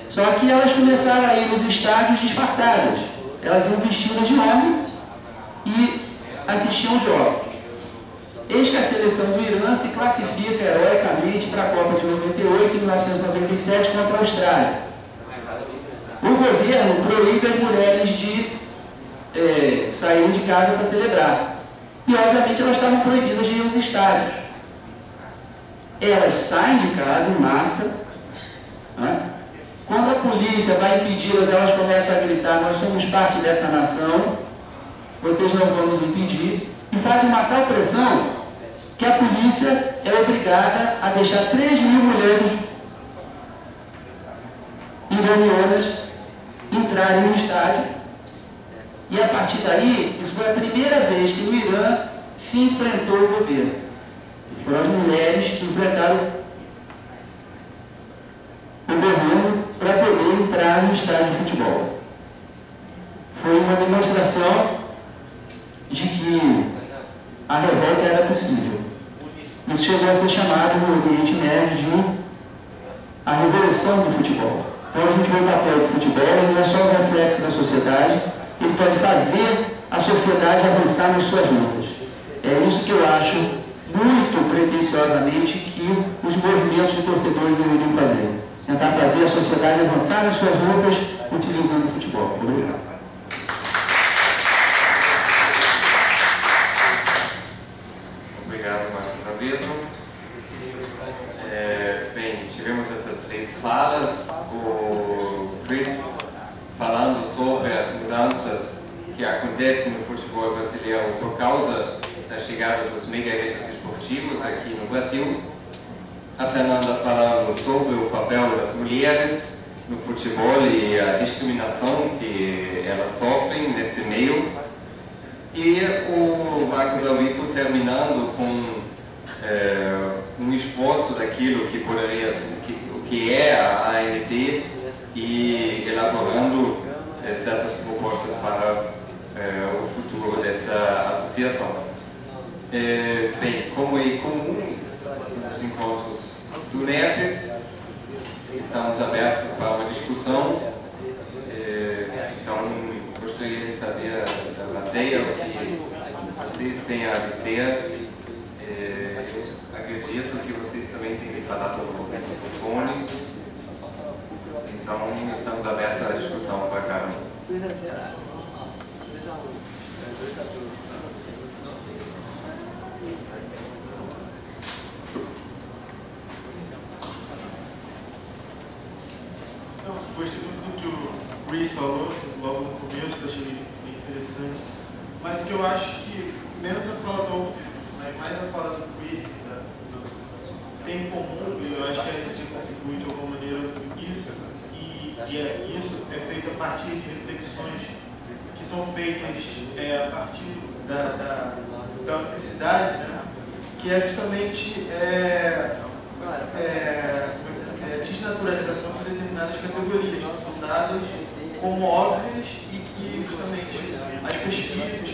Só que elas começaram a ir nos estádios disfarçadas. Elas iam vestidas de homem e assistiam os jogos. Eis que a seleção do Irã se classifica heroicamente para a Copa de 98 e 1997 contra a Austrália. O governo proíbe as mulheres de saírem de casa para celebrar. E, obviamente, elas estavam proibidas de ir aos estádios. Elas saem de casa em massa, né? Quando a polícia vai impedi-las, elas começam a gritar: nós somos parte dessa nação, vocês não vão nos impedir, e fazem uma tal pressão que a polícia é obrigada a deixar 3.000 mulheres iranianas entrar entrarem no estádio. E a partir daí, isso foi a primeira vez que no Irã se enfrentou o governo. Foram as mulheres que enfrentaram o governo para poder entrar no estádio de futebol. Foi uma demonstração de que a revolta era possível. Isso chegou a ser chamado no Oriente Médio de a revolução do futebol. Então a gente vê o papel do futebol, ele não é só um reflexo da sociedade, ele pode fazer a sociedade avançar nas suas lutas. É isso que eu acho muito pretensiosamente que os movimentos de torcedores deveriam fazer. Tentar fazer a sociedade avançar nas suas lutas utilizando o futebol. Obrigado. Obrigado, Marcos Alberto. Bem, tivemos essas três falas. O Chris falando sobre as mudanças que acontecem no futebol brasileiro por causa da chegada dos mega-eventos esportivos aqui no Brasil. A Fernanda falando sobre o papel das mulheres no futebol e a discriminação que elas sofrem nesse meio. E o Marcos Alberto terminando com um esforço daquilo que poderia o que é a ANT e elaborando certas propostas para o futuro dessa associação. Bem, como é comum nos encontros do NEPES, estamos abertos para uma discussão. Então, gostaria de saber da plateia o que vocês têm a dizer. Acredito que vocês também têm que falar pelo microfone. Então, estamos abertos à discussão para cada um. Gostei muito do que o Chris falou logo no começo, achei bem interessante. Mas o que eu acho que, menos a fala do Alberto, mais a fala do Chris, tem em comum, eu acho que a gente contribui de alguma maneira isso, e isso é feito a partir de reflexões que são feitas a partir da universidade, né? Que é justamente desnaturalização de determinadas categorias que são dadas como óbvias e que justamente as pesquisas que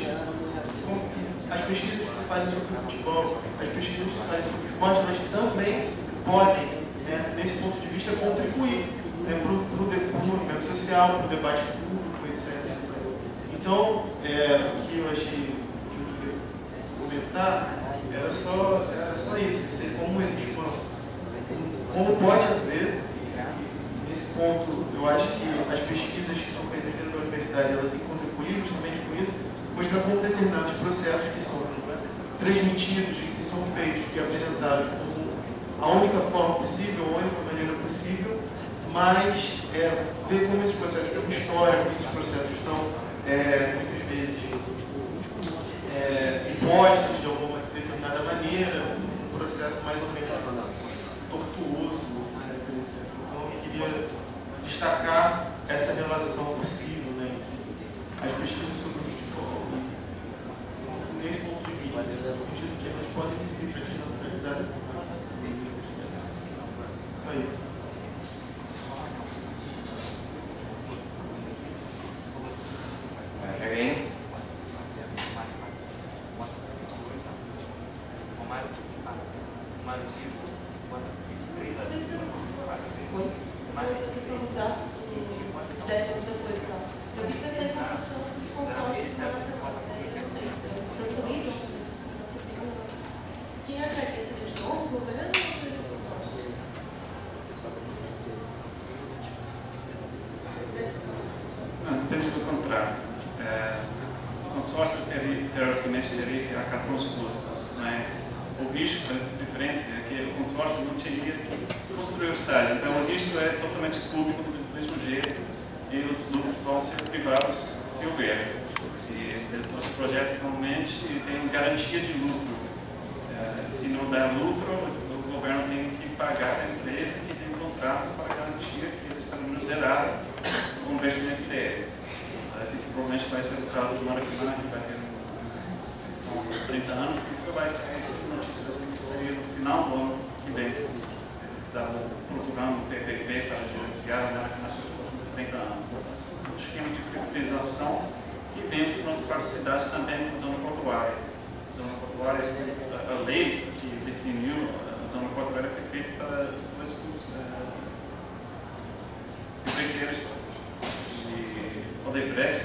se fazem sobre o futebol, as pesquisas que se fazem sobre o esporte, elas também podem, nesse ponto de vista, contribuir para o movimento social, para o debate público, etc. Então, o que eu achei que eu queria comentar era só isso, dizer como existe como pode haver, nesse ponto, eu acho que as pesquisas que são feitas dentro da universidade, ela tem que contribuir justamente com isso, mostrar como determinados processos que são transmitidos e que são feitos e apresentados como a única forma possível, a única maneira possível, mas ver como esses processos têm uma história, como esses processos são, muitas vezes, impostos de alguma determinada maneira, um processo mais ou menos tortuoso. Então, eu queria destacar essa relação possível, né, entre as pesquisas sobre o futebol e, nesse ponto de vista, acredito que elas podem servir para desnaturalizar isso aí. Alguém? A questão dos gastos décimos depois, tá? Eu vi que vai ser a concessão dos consórcios do Maracanã, eu não sei, eu também não. Quem arcaria seria de novo o governo ou seria os consórcios? Não, depende do contrato. O consórcio, teoricamente, teria arcar com os custos, mas o risco, a diferença é que o consórcio não teria que construir o estádio. Então, o risco é totalmente público do mesmo jeito e os lucros vão ser privados se houver. Se os projetos realmente têm garantia de lucro. Se não der lucro, o governo tem que pagar a empresa que tem um contrato para garantir que eles, pelo menos, zeraram o investimento deles. Esse que provavelmente vai ser o caso do Maracanã, que vai ter uma sessão de 30 anos, que isso vai ser notícias que seria no final do ano que vem. Estava procurando o PPP para gerenciar o Maracanã pelos próximos 30 anos. Um esquema de privatização que vem para outras partes da cidade também na zona portuária. Zona portuária, a lei que definiu a zona portuária foi feita para os empreiteiros de Odebrecht,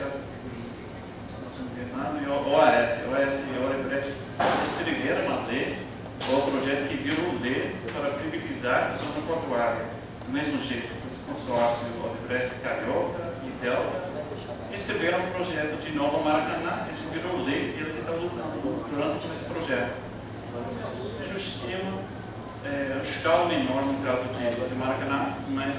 e OAS e Odebrecht escreveram uma lei, ou o projeto que virou lei para privatizar a zona portuária. Do mesmo jeito que o consórcio Odebrecht, Carioca e Delta escreveram um projeto de Novo Maracanã, esse virou lei e eles estão lutando por esse projeto. O mesmo esquema, escala menor no caso de Maracanã, mas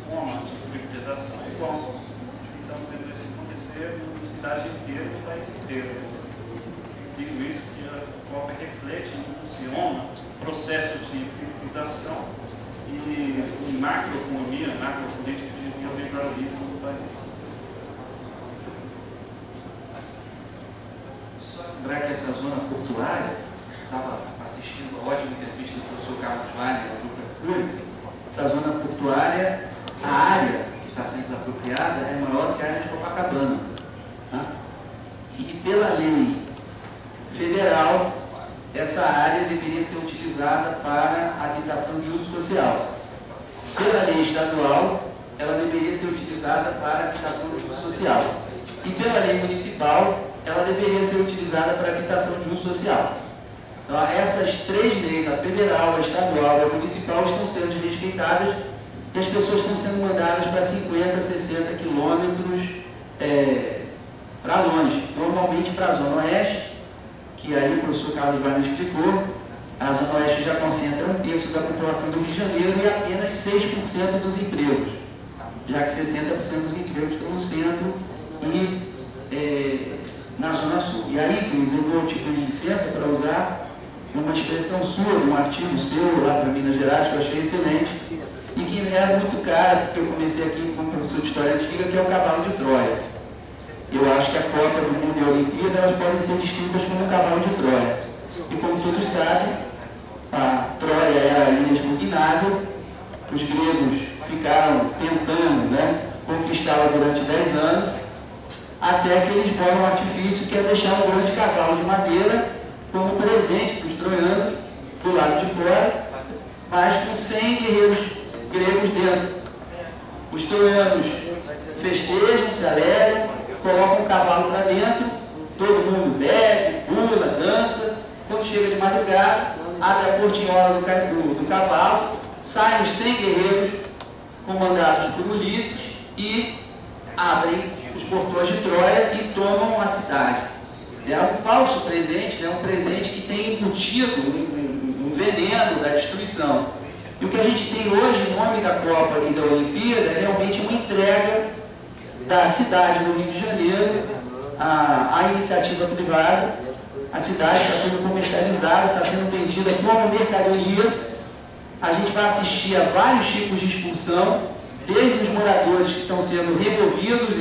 forma de privatização igual. Estamos vendo isso acontecer na cidade inteira, no país inteiro. Digo isso que a Copa reflete e impulsiona o processo de privatização e macroeconomia, macropolítica de neoliberalismo no país. Só lembrar que essa zona portuária, estava assistindo a ótima entrevista do professor Carlos Wagner no Juca Fúria, essa zona portuária, a área que está sendo desapropriada é maior do que a área de Copacabana. Tá? E pela lei federal, essa área deveria ser utilizada para habitação de uso social. Pela lei estadual, ela deveria ser utilizada para habitação de uso social. E pela lei municipal, ela deveria ser utilizada para habitação de uso social. Então, essas três leis, a federal, a estadual e a municipal, estão sendo desrespeitadas e as pessoas estão sendo mandadas para 50, 60 quilômetros para longe, normalmente para a Zona Oeste, que aí o professor Carlos Wagner explicou. A Zona Oeste já concentra 1/3 da população do Rio de Janeiro e apenas 6% dos empregos, já que 60% dos empregos estão no centro e na Zona Sul. E aí, Cris, eu vou te pedir licença para usar uma expressão sua, de um artigo seu lá para Minas Gerais, que eu achei excelente, e que me era muito cara, porque eu comecei aqui como professor de História Antiga, que é o cavalo de Troia. Eu acho que a Copa do Mundo e a Olimpíada, elas podem ser descritas como um cavalo de Troia. E como todos sabem, a Troia era inexpugnável, os gregos ficaram tentando conquistá-la durante 10 anos, até que eles bolam um artifício que é deixar um grande cavalo de madeira como presente para os troianos, do lado de fora, mas com 100 guerreiros gregos dentro. Os troianos festejam, se alegram, colocam um cavalo para dentro, todo mundo bebe, pula, dança. Quando chega de madrugada, abre a portinhola do cavalo, saem os 100 guerreiros comandados por Ulisses e abrem os portões de Troia e tomam a cidade. É um falso presente, um presente que tem embutido um veneno da destruição. E o que a gente tem hoje, em nome da Copa e da Olimpíada, é realmente uma entrega da cidade do Rio de Janeiro à iniciativa privada. A cidade está sendo comercializada, está sendo vendida como mercadoria. A gente vai assistir a vários tipos de expulsão, desde os moradores que estão sendo removidos.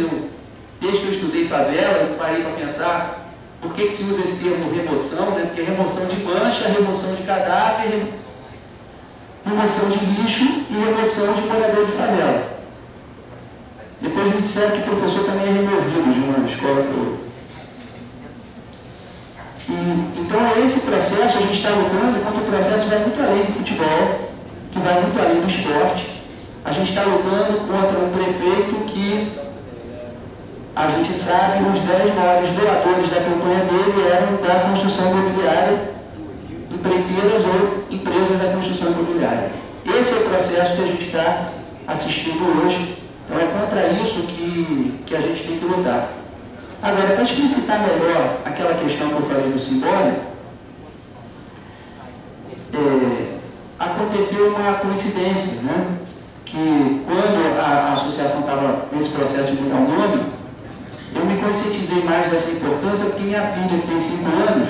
Desde que eu estudei favela, eu parei para pensar por que se usa esse termo remoção, porque remoção de mancha, remoção de cadáver, remoção de lixo e remoção de morador de favela. Depois me disseram que o professor também é removido de uma escola para outra. Então, esse processo, a gente está lutando, enquanto o processo vai muito além do futebol, que vai muito além do esporte. A gente está lutando contra um prefeito que, a gente sabe, os 10 maiores doadores da campanha dele eram da construção imobiliária, empreiteiras ou empresas da construção imobiliária. Esse é o processo que a gente está assistindo hoje. Então é contra isso que a gente tem que lutar. Agora, para explicitar melhor aquela questão que eu falei do simbólico, aconteceu uma coincidência, que quando a associação estava nesse processo de mudar o nome, eu me conscientizei mais dessa importância porque minha filha, que tem 5 anos,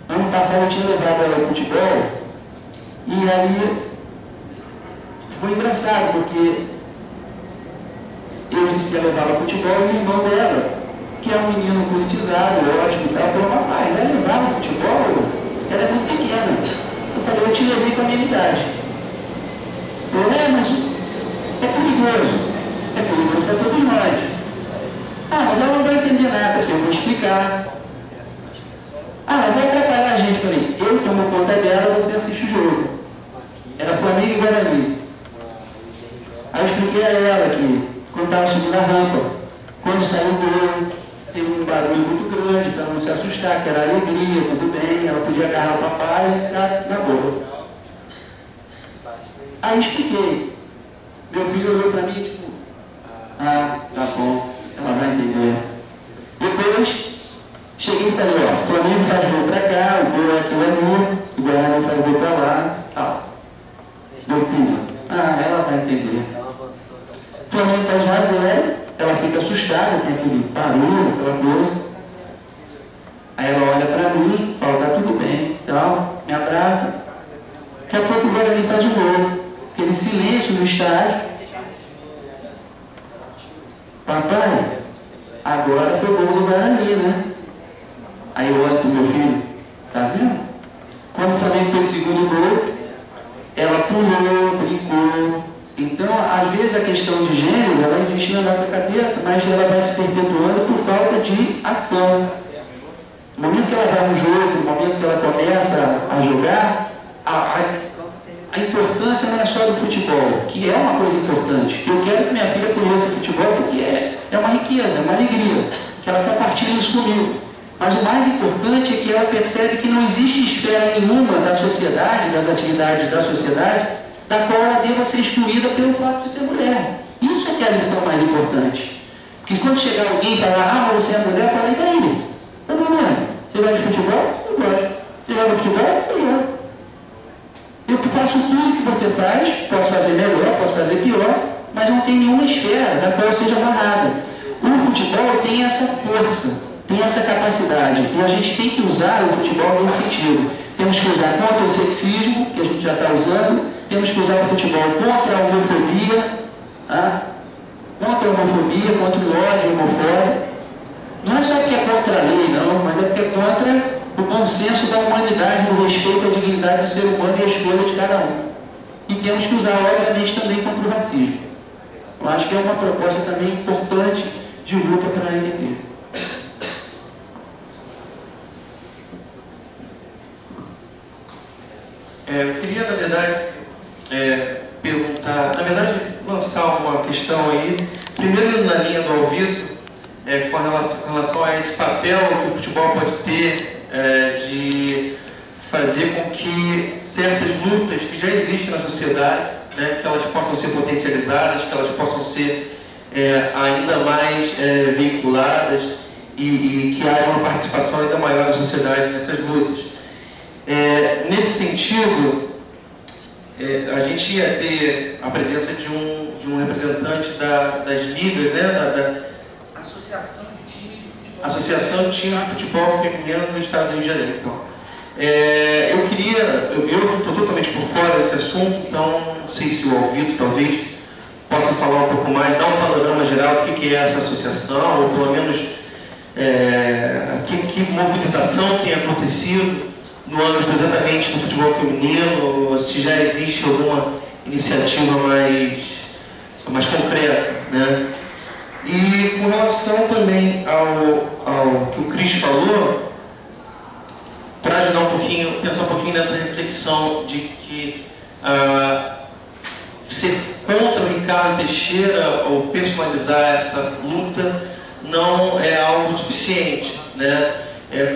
ano passado eu tinha levado ela ao futebol, e aí foi engraçado, porque eu disse que ia levar ao futebol, e o irmão dela, que é um menino politizado, ótimo e tal, falou: papai, vai levar ao futebol? Ela é muito pequena. Eu falei: eu te levei com a minha idade. Falou: mas é perigoso. É perigoso para todos nós. Ah, mas ela não vai entender nada, eu vou explicar. Ah, vai atrapalhar a gente. Eu falei: eu tomo conta dela, você assiste o jogo. Era Flamengo e Guarani. Aí eu expliquei a ela que, quando estava subindo a rampa, quando saiu o gol, teve um barulho muito grande para não se assustar, que era alegria, tudo bem, ela podia agarrar o papai e ficar na boa. Aí expliquei. Meu filho olhou para mim e tipo: ah, tá bom, ela vai entender. Depois, cheguei e falei: ó, o Flamengo faz gol para cá, o gol é aquilo ali, o Guarani faz gol para lá, tal. Meu filho: ah, ela vai entender. O Flamengo faz 1-0, ela fica assustada, tem aquele barulho, aquela coisa. Aí ela olha para mim, fala: tá tudo bem, tal, me abraça. Daqui a pouco o Guarani faz o gol. Aquele silêncio no estádio. Papai, agora foi o gol do Guarani, né? Aí eu olho pro meu filho: tá vendo? Quando o Flamengo fez o segundo gol, ela pulou, brincou. Então, às vezes, a questão de gênero, ela existe na nossa cabeça, mas ela vai se perpetuando por falta de ação. No momento que ela vai no jogo, no momento que ela começa a jogar, a importância não é só do futebol, que é uma coisa importante. Eu quero que minha filha conheça futebol porque é uma riqueza, é uma alegria, que ela está compartilhando isso comigo. Mas o mais importante é que ela percebe que não existe esfera nenhuma da sociedade, das atividades da sociedade, da qual ela deva ser excluída pelo fato de ser mulher. Isso é que é a lição mais importante. Porque quando chegar alguém e falar: ah, mas você é mulher, fala: e daí? Não, mulher. Você vai de futebol? Eu gosto. Você vai de futebol? Eu jogo. Eu faço tudo que você faz, posso fazer melhor, posso fazer pior, mas não tem nenhuma esfera da qual eu seja amarrada. O futebol tem essa força, tem essa capacidade, e a gente tem que usar o futebol nesse sentido. Temos que usar contra o sexismo, que a gente já está usando, temos que usar o futebol contra a homofobia, tá? Contra a homofobia, contra o ódio homofóbico. Não é só porque é contra a lei, não, mas é porque é contra o bom senso da humanidade, do respeito à dignidade do ser humano e à escolha de cada um. E temos que usar, obviamente, também contra o racismo. Eu acho que é uma proposta também importante de luta para a ANT. Eu queria, na verdade, perguntar, lançar uma questão aí, primeiro na linha do Alvito, com relação a esse papel que o futebol pode ter de fazer com que certas lutas que já existem na sociedade, né, que elas possam ser potencializadas, que elas possam ser ainda mais veiculadas e que haja uma participação ainda maior da sociedade nessas lutas. Nesse sentido, a gente ia ter a presença de um representante das ligas, né, da Associação de Times de Futebol Feminino no Estado do Rio de Janeiro. Então, eu estou totalmente por fora desse assunto, então não sei se o Alvito talvez possa falar um pouco mais, dar um panorama geral do que é essa associação, ou pelo menos que mobilização tem acontecido no âmbito exatamente do futebol feminino, ou se já existe alguma iniciativa mais concreta, né? E com relação também ao que o Cris falou, para ajudar pensar um pouquinho nessa reflexão de que ser contra o Ricardo Teixeira ou personalizar essa luta não é algo suficiente, né?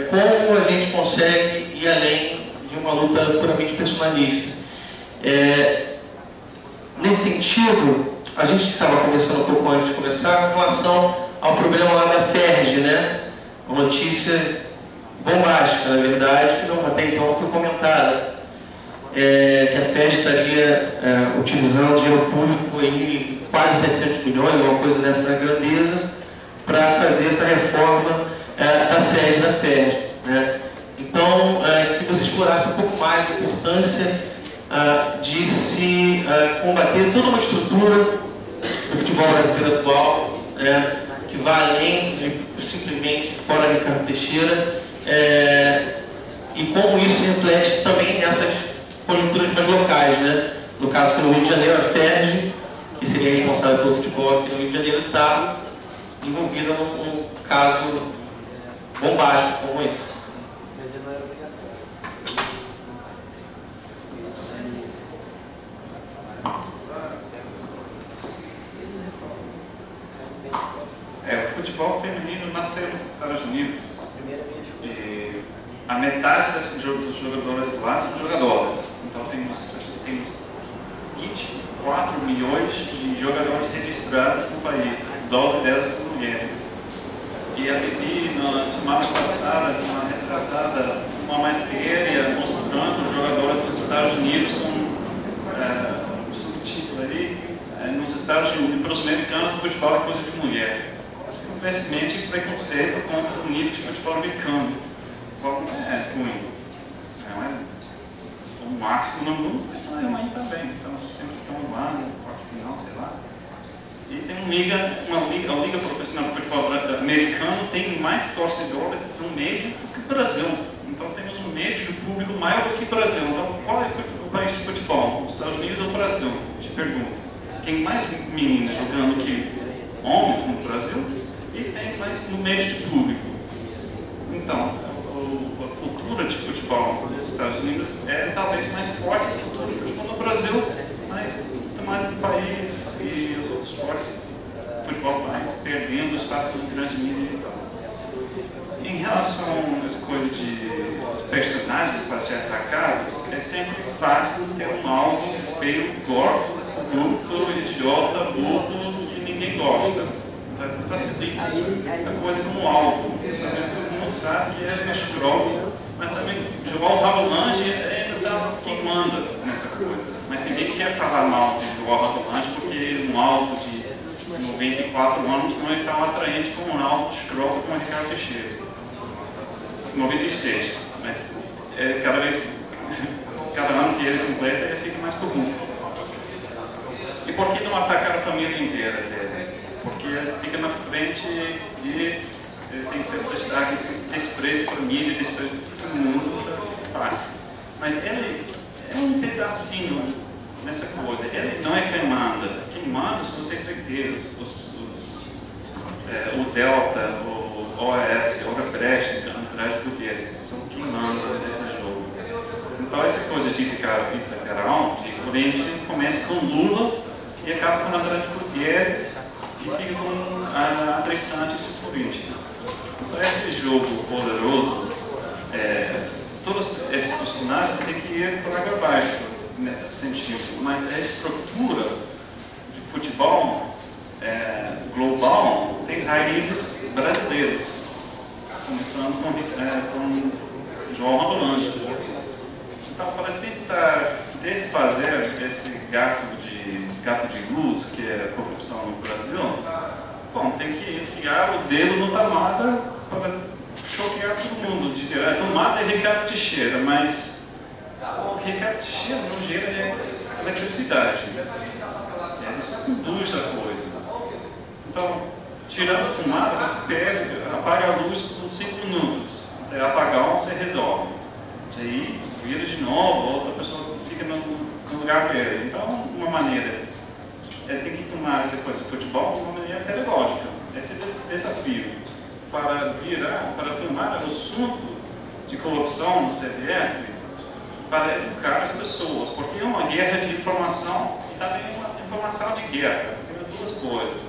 Como a gente consegue ir além de uma luta puramente personalista. Nesse sentido, a gente estava conversando um pouco antes de começar com relação ao problema lá da FERJ, né? Uma notícia bombástica, na verdade, que até então foi comentada, que a FERJ estaria utilizando dinheiro público em quase 700 milhões, uma coisa dessa grandeza, para fazer essa reforma da sede da FERJ, né? Então, que você explorasse um pouco mais a importância de se combater toda uma estrutura do futebol brasileiro atual que vai além de simplesmente fora de Ricardo Teixeira, e como isso se reflete também nessas conjunturas mais locais, né? No caso aqui no Rio de Janeiro, a Ferg, que seria responsável pelo futebol aqui no Rio de Janeiro, está envolvida num caso bombástico como esse. O futebol feminino nasceu nos Estados Unidos. E a metade dos jogadores lá são jogadoras. Então temos 24 milhões de jogadores registrados no país, 12 delas são mulheres. E eu vi na semana passada, semana retrasada, uma matéria mostrando jogadores dos Estados Unidos com um subtítulo ali, nos Estados Unidos, para os americanos, o futebol é coisa de mulher. Simplesmente preconceito contra o nível de futebol americano. É ruim. Não é o máximo no mundo, mas não é ruim também. Então sempre estão lá no quarto final, sei lá. E tem a Liga Profissional de Futebol Americano tem mais torcedores no médio do que o Brasil. Então temos um médio de público maior do que o Brasil. Então qual é o país de futebol? Os Estados Unidos ou o Brasil? Te pergunto. Tem mais meninas jogando que homens no Brasil e tem mais no médio de público. Então, a cultura de futebol nos Estados Unidos é talvez mais forte que a cultura de futebol no Brasil, mas o tamanho do país e os outros esportes, o futebol vai perdendo espaço de grande mídia e tal. Em relação a essa coisa de personagens para ser atacados, é sempre fácil ter um alvo feio, gordo, bruto, idiota, burro e ninguém gosta. Então você está seguindo a coisa como alvo. Todo mundo sabe que é escroto, mas também jogar o rabo longe ainda dá quem manda nessa coisa. Mas ninguém quer falar mal de jogar o rabo longe porque um alvo de 94 anos não é tão atraente como um alvo escroto como o Ricardo Teixeira. 96, mas cada ano que ele completa, ele fica mais corrupto. E por que não atacar a família inteira dele? Porque fica na frente e tem certo destaque, desprezo para a mídia, desprezo para todo mundo, fácil. Mas ele é um pedacinho nessa coisa. Ele não é quem manda. Quem manda são os secreteiros, o Delta, o OAS, o Odebrecht, o Andrade Gutierrez, são quem manda nesse jogo. Então essa coisa de Itacarão, de Corinthians, começa com Lula e acaba com Andrade Gutierrez e fica com a Adressante de Corinthians. Então esse jogo poderoso, todos esses personagens têm que ir por água abaixo nesse sentido, mas a estrutura de futebol global tem raízes brasileiras, começando com João Rolante. Então, para tentar desfazer esse gato de luz que é a corrupção no Brasil, bom, tem que enfiar o dedo no tomada para choquear todo mundo. Dizer, a tomada é Ricardo Teixeira, mas o Ricardo Teixeira não gera eletricidade. Ele só conduz a coisa. Então, tirando a tomada, você apaga a luz por 5 minutos. Até apagar, você resolve. Aí vira de novo, outra pessoa fica no lugar dele. Então, uma maneira tem que tomar essa coisa de futebol de uma maneira pedagógica. Esse é o desafio. Para tomar o assunto de corrupção no CBF, para educar as pessoas, porque é uma guerra de informação e também uma informação de guerra. Tem as duas coisas.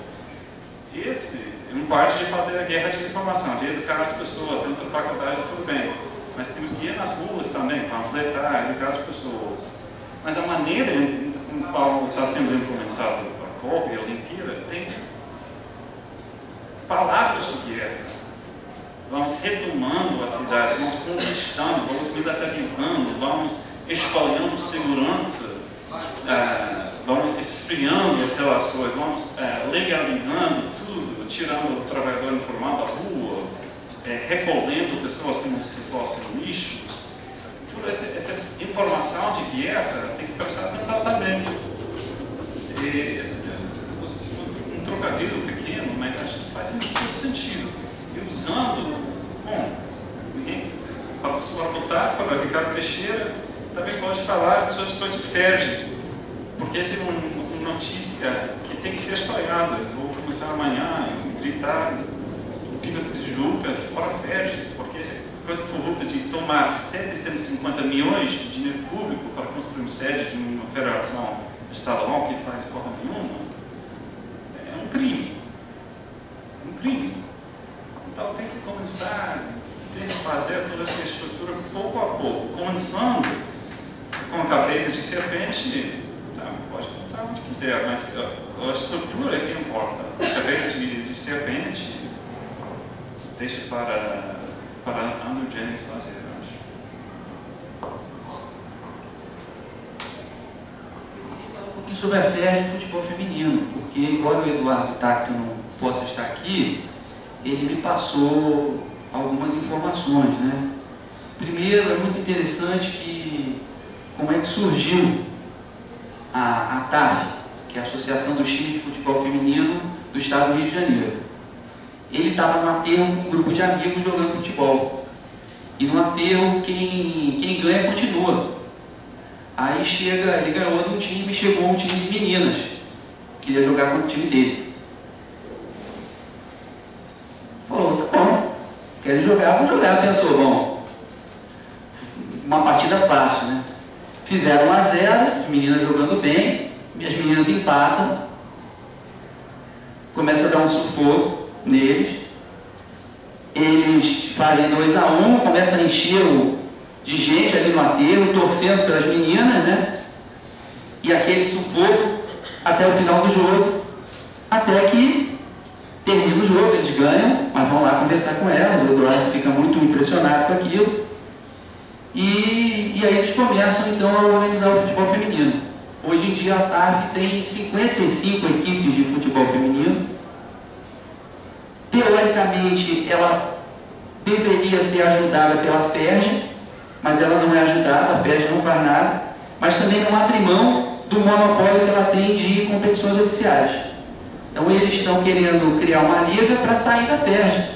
Esse é uma parte de fazer a guerra de informação, de educar as pessoas dentro da faculdade, tudo bem. Mas temos que ir nas ruas também, panfletar, educar as pessoas. Mas a maneira como está sendo implementado a Copa e a Olimpíada tem palavras de guerra. Vamos retomando a cidade, vamos conquistando, vamos militarizando, vamos espalhando segurança, vamos esfriando as relações, vamos legalizando tudo, tirando o trabalhador informal da rua, recolhendo pessoas como se fossem lixos. Toda essa informação de guerra tem que prestar atenção também. Um trocadilho pequeno, mas faz todo sentido. E usando, bom, para o professor Botar, para o Ricardo Teixeira, também pode falar sobre o de FERJ, porque essa é uma notícia que tem que ser espalhada. Eu vou começar amanhã a gritar pica de julga fora FERJ, porque essa coisa corrupta de tomar 750 milhões de dinheiro público para construir uma sede de uma federação estadual que faz porra nenhuma, é um crime. É um crime. Então tem que começar a desfazer toda essa estrutura pouco a pouco, começando com a cabeça de serpente. Tá, pode começar onde quiser, mas a estrutura é que importa. A cabeça de serpente deixa para Andrew Jennings fazer, eu acho. Um pouquinho sobre a FERJ de futebol feminino, porque embora o Eduardo Tacto não possa estar aqui, ele me passou algumas informações, né? Primeiro, é muito interessante que como é que surgiu a TAF, que é a Associação dos Times de Futebol Feminino do Estado do Rio de Janeiro. Ele estava no aterro com um grupo de amigos jogando futebol. E no aterro, quem ganha continua. Aí ele ganhou de um time, chegou um time de meninas. Queria jogar com o time dele. Falou, tá bom, quero jogar, vou jogar. Pensou, bom, uma partida fácil, né? Fizeram 1 a 0, as meninas jogando bem, as meninas empatam. Começa a dar um sufoco neles, eles fazem 2 a 1, começa a encher de gente ali no aterro, torcendo pelas meninas, né? E aquele sufoco até o final do jogo, até que termina o jogo, eles ganham, mas vão lá conversar com elas, o Eduardo fica muito impressionado com aquilo, e aí eles começam então a organizar o futebol feminino. Hoje em dia a TAF tem 55 equipes de futebol feminino. Teoricamente, ela deveria ser ajudada pela FERJ, mas ela não é ajudada, a FERJ não faz nada, mas também não abre mão do monopólio que ela tem de competições oficiais. Então, eles estão querendo criar uma liga para sair da FERJ,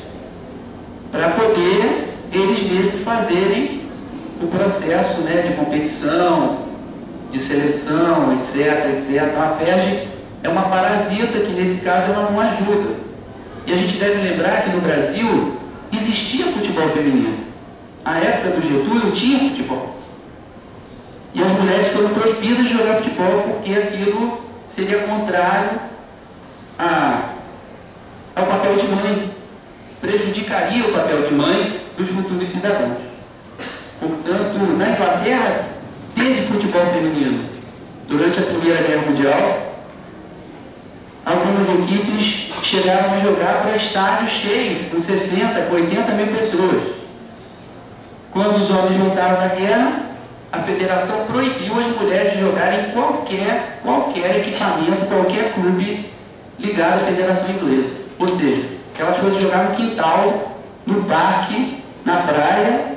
para poder eles mesmos fazerem o processo, né, de competição, de seleção, etc, etc. Então, a FERJ é uma parasita que, nesse caso, ela não ajuda. E a gente deve lembrar que no Brasil existia futebol feminino. Na época do Getúlio tinha futebol. E as mulheres foram proibidas de jogar futebol porque aquilo seria contrário ao papel de mãe. Prejudicaria o papel de mãe dos futuros cidadãos. Portanto, na Inglaterra teve futebol feminino. Durante a Primeira Guerra Mundial, algumas equipes chegaram a jogar para estádios cheios, com 60, com 80 mil pessoas. Quando os homens voltaram da guerra, a federação proibiu as mulheres de jogarem em qualquer equipamento, qualquer clube ligado à federação inglesa. Ou seja, que elas fossem jogar no quintal, no parque, na praia,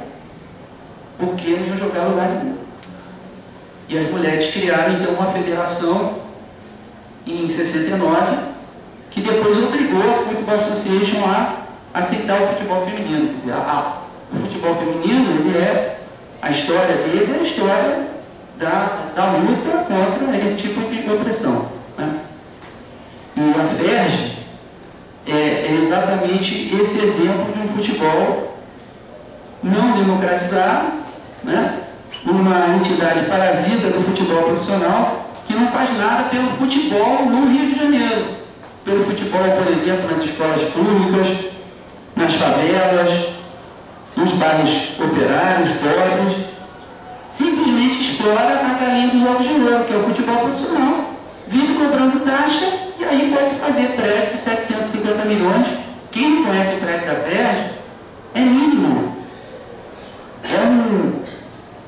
porque não iam jogar em lugar nenhum. E as mulheres criaram então uma federação em 69, que depois obrigou a Football Association a aceitar o futebol feminino. Quer dizer, o futebol feminino, a história dele é a história da luta contra esse tipo de opressão, né? E a FERJ é exatamente esse exemplo de um futebol não democratizado, né? Uma entidade parasita do futebol profissional que não faz nada pelo futebol no Rio de Janeiro. Pelo futebol, por exemplo, nas escolas públicas, nas favelas, nos bairros operários, pobres. Simplesmente explora a galinha dos ovos de ouro, que é o futebol profissional. Vive cobrando taxa e aí pode fazer prédio de 750 milhões. Quem não conhece o prédio da FERJ, é mínimo.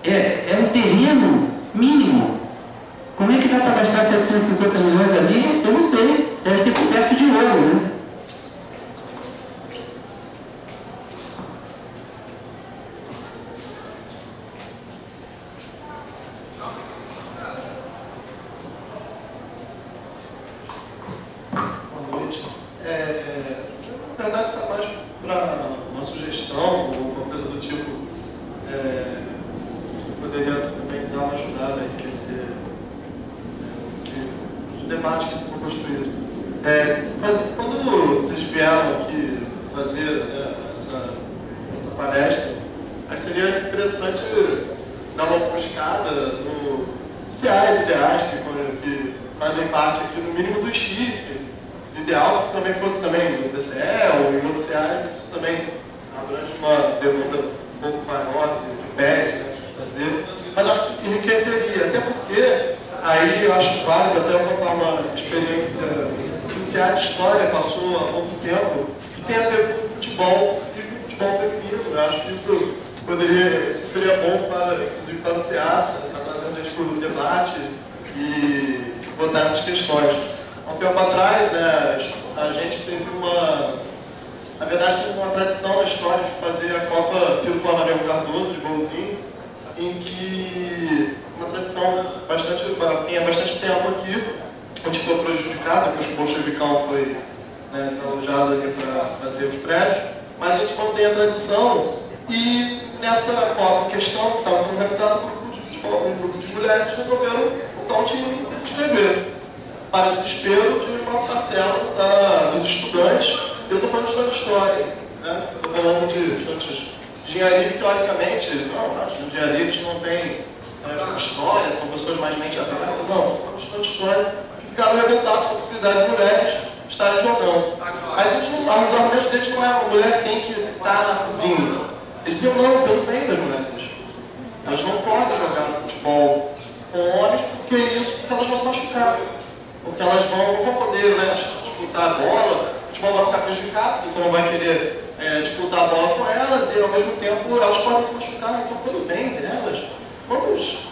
É um terreno mínimo. Como é que dá para gastar 750 milhões ali? Eu não sei. Deve ter coberto de ouro, né? Boa noite. palestra, mas seria interessante dar uma buscada nos sociais ideais que fazem parte, aqui, no mínimo, do STIF. O ideal que também fosse também no DCE ou em outros CIAs, isso também abrange uma demanda um pouco maior de PED, né, de fazer, mas eu acho que enriqueceria, até porque aí eu acho válido até eu contar uma experiência que o CIA de História passou há pouco tempo, que tem a ver com futebol e com futebol feminino. Eu acho que isso seria bom, inclusive para o CIA, para trazer a gente para o debate e botar essas questões. Há um tempo atrás, né, a gente teve na verdade, teve uma tradição na história de fazer a Copa Ciro Flamengo Cardoso, de golzinho, em que uma tradição tinha bastante tempo aqui, onde foi prejudicada, porque o bolchevicão foi, né, desalojado ali para fazer os prédios, mas a gente mantém a tradição e nessa Copa em questão, que estava sendo organizada por um grupo de futebol, um grupo de mulheres, resolveram montar um time e se inscrever, para o desespero de uma parcela dos estudantes. Eu estou falando de estudante de história, né? Estou falando de estudantes de engenharia que, teoricamente, de engenharia eles não têm história, são pessoas mais mente aberta. Não, são estudantes de história que ficaram revoltados com a possibilidade de mulheres estarem jogando. Mas os argumentos deles não é a mulher tem que estar na cozinha. Eles diziam, não, pelo bem das mulheres. Elas não podem jogar no futebol com homens porque elas vão se machucar. Porque elas não vão poder, né, disputar a bola. O futebol vai ficar prejudicado, porque você não vai querer disputar a bola com elas e ao mesmo tempo elas podem se machucar, então pelo bem delas, vamos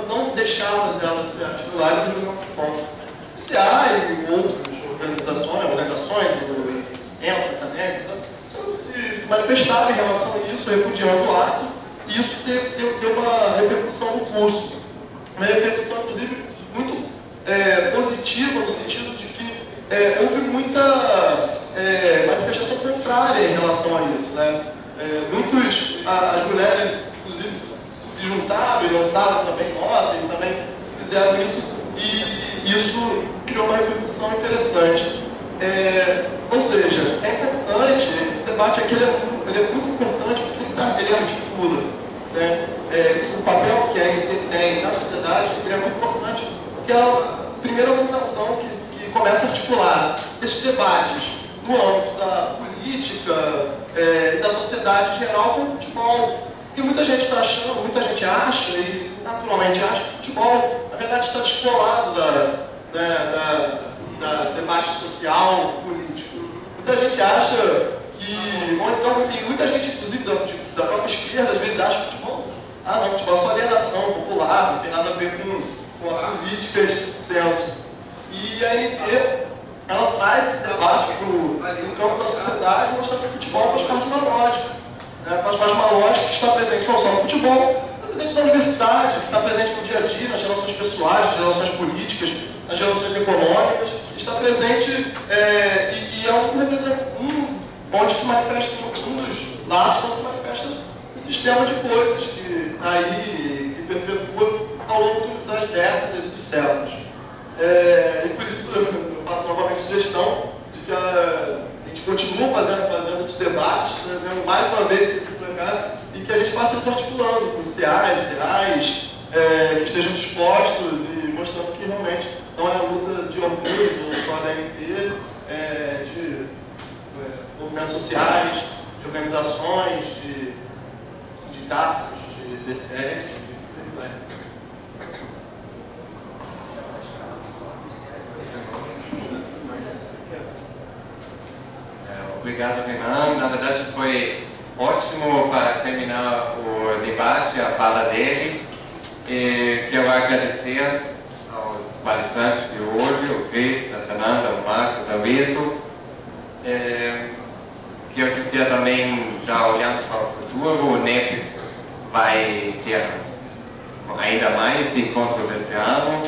não deixá-las elas se articularem e jogar futebol. Se há e outras organizações, o Censo, Canex, se manifestaram em relação a isso, repudiando o ato, e isso deu uma repercussão no curso. Uma repercussão, inclusive, muito positiva, no sentido de que houve muita manifestação contrária em relação a isso, né? As mulheres, inclusive, se juntaram e lançaram também nota e também fizeram isso, e isso criou uma repercussão interessante. Ou seja, é importante, esse debate aqui ele é muito importante porque ele articula, né? O papel que a RT tem na sociedade ele é muito importante porque é a primeira organização que começa a articular esses debates no âmbito da política e da sociedade em geral com o futebol. Porque muita gente está achando, muita gente acha, e naturalmente acha que o futebol, na verdade, está descolado da debate social, político. Muita gente acha que, ou então tem muita gente, inclusive da própria esquerda, às vezes acha que o futebol, não, o futebol é só alienação popular, não tem nada a ver com a política de senso. E a NT, ela traz esse debate para o campo da sociedade, mostrando que o futebol faz parte de uma lógica. Faz parte de uma lógica que está presente não só no futebol, está presente na universidade, que está presente no dia a dia, nas relações pessoais, nas relações políticas, nas relações econômicas, está presente e é onde se manifesta, um dos lados onde se manifesta um sistema de coisas que está aí, que perpetua ao longo das décadas e dos séculos. E por isso eu faço novamente sugestão de que a gente continue fazendo esses debates, trazendo mais uma vez esse aqui para cá, e que a gente faça isso articulando com os CEAs, ideais, que estejam dispostos e mostrando que realmente não é uma luta de orgulho só da NT, de movimentos sociais, de organizações, de sindicatos, de DCEs. Obrigado, Renan. Na verdade, foi ótimo para terminar o debate, a fala dele. Quero agradecer aos palestrantes de hoje, o Cris, a Fernanda, o Marcos, o Vitor. Quero dizer também, já olhando para o futuro, o NEPES vai ter ainda mais encontros esse ano.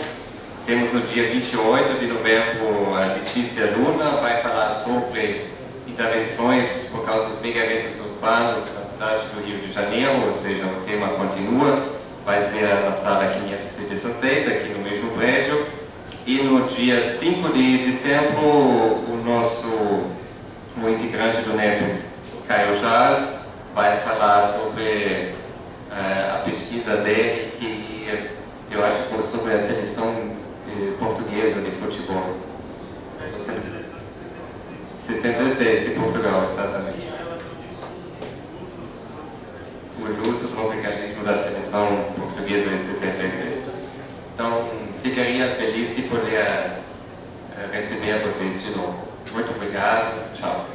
Temos no dia 28 de novembro a Letícia Luna, vai falar sobre intervenções por causa dos mega-eventos urbanos na cidade do Rio de Janeiro, ou seja, o tema continua, vai ser na sala 516, aqui no mesmo prédio. E no dia 5 de dezembro, o integrante do NEPES, Caio futebol. 66, de Portugal, exatamente. O ilustre tropicalismo da seleção portuguesa em 66. Então, ficaria feliz de poder receber vocês de novo. Muito obrigado, tchau.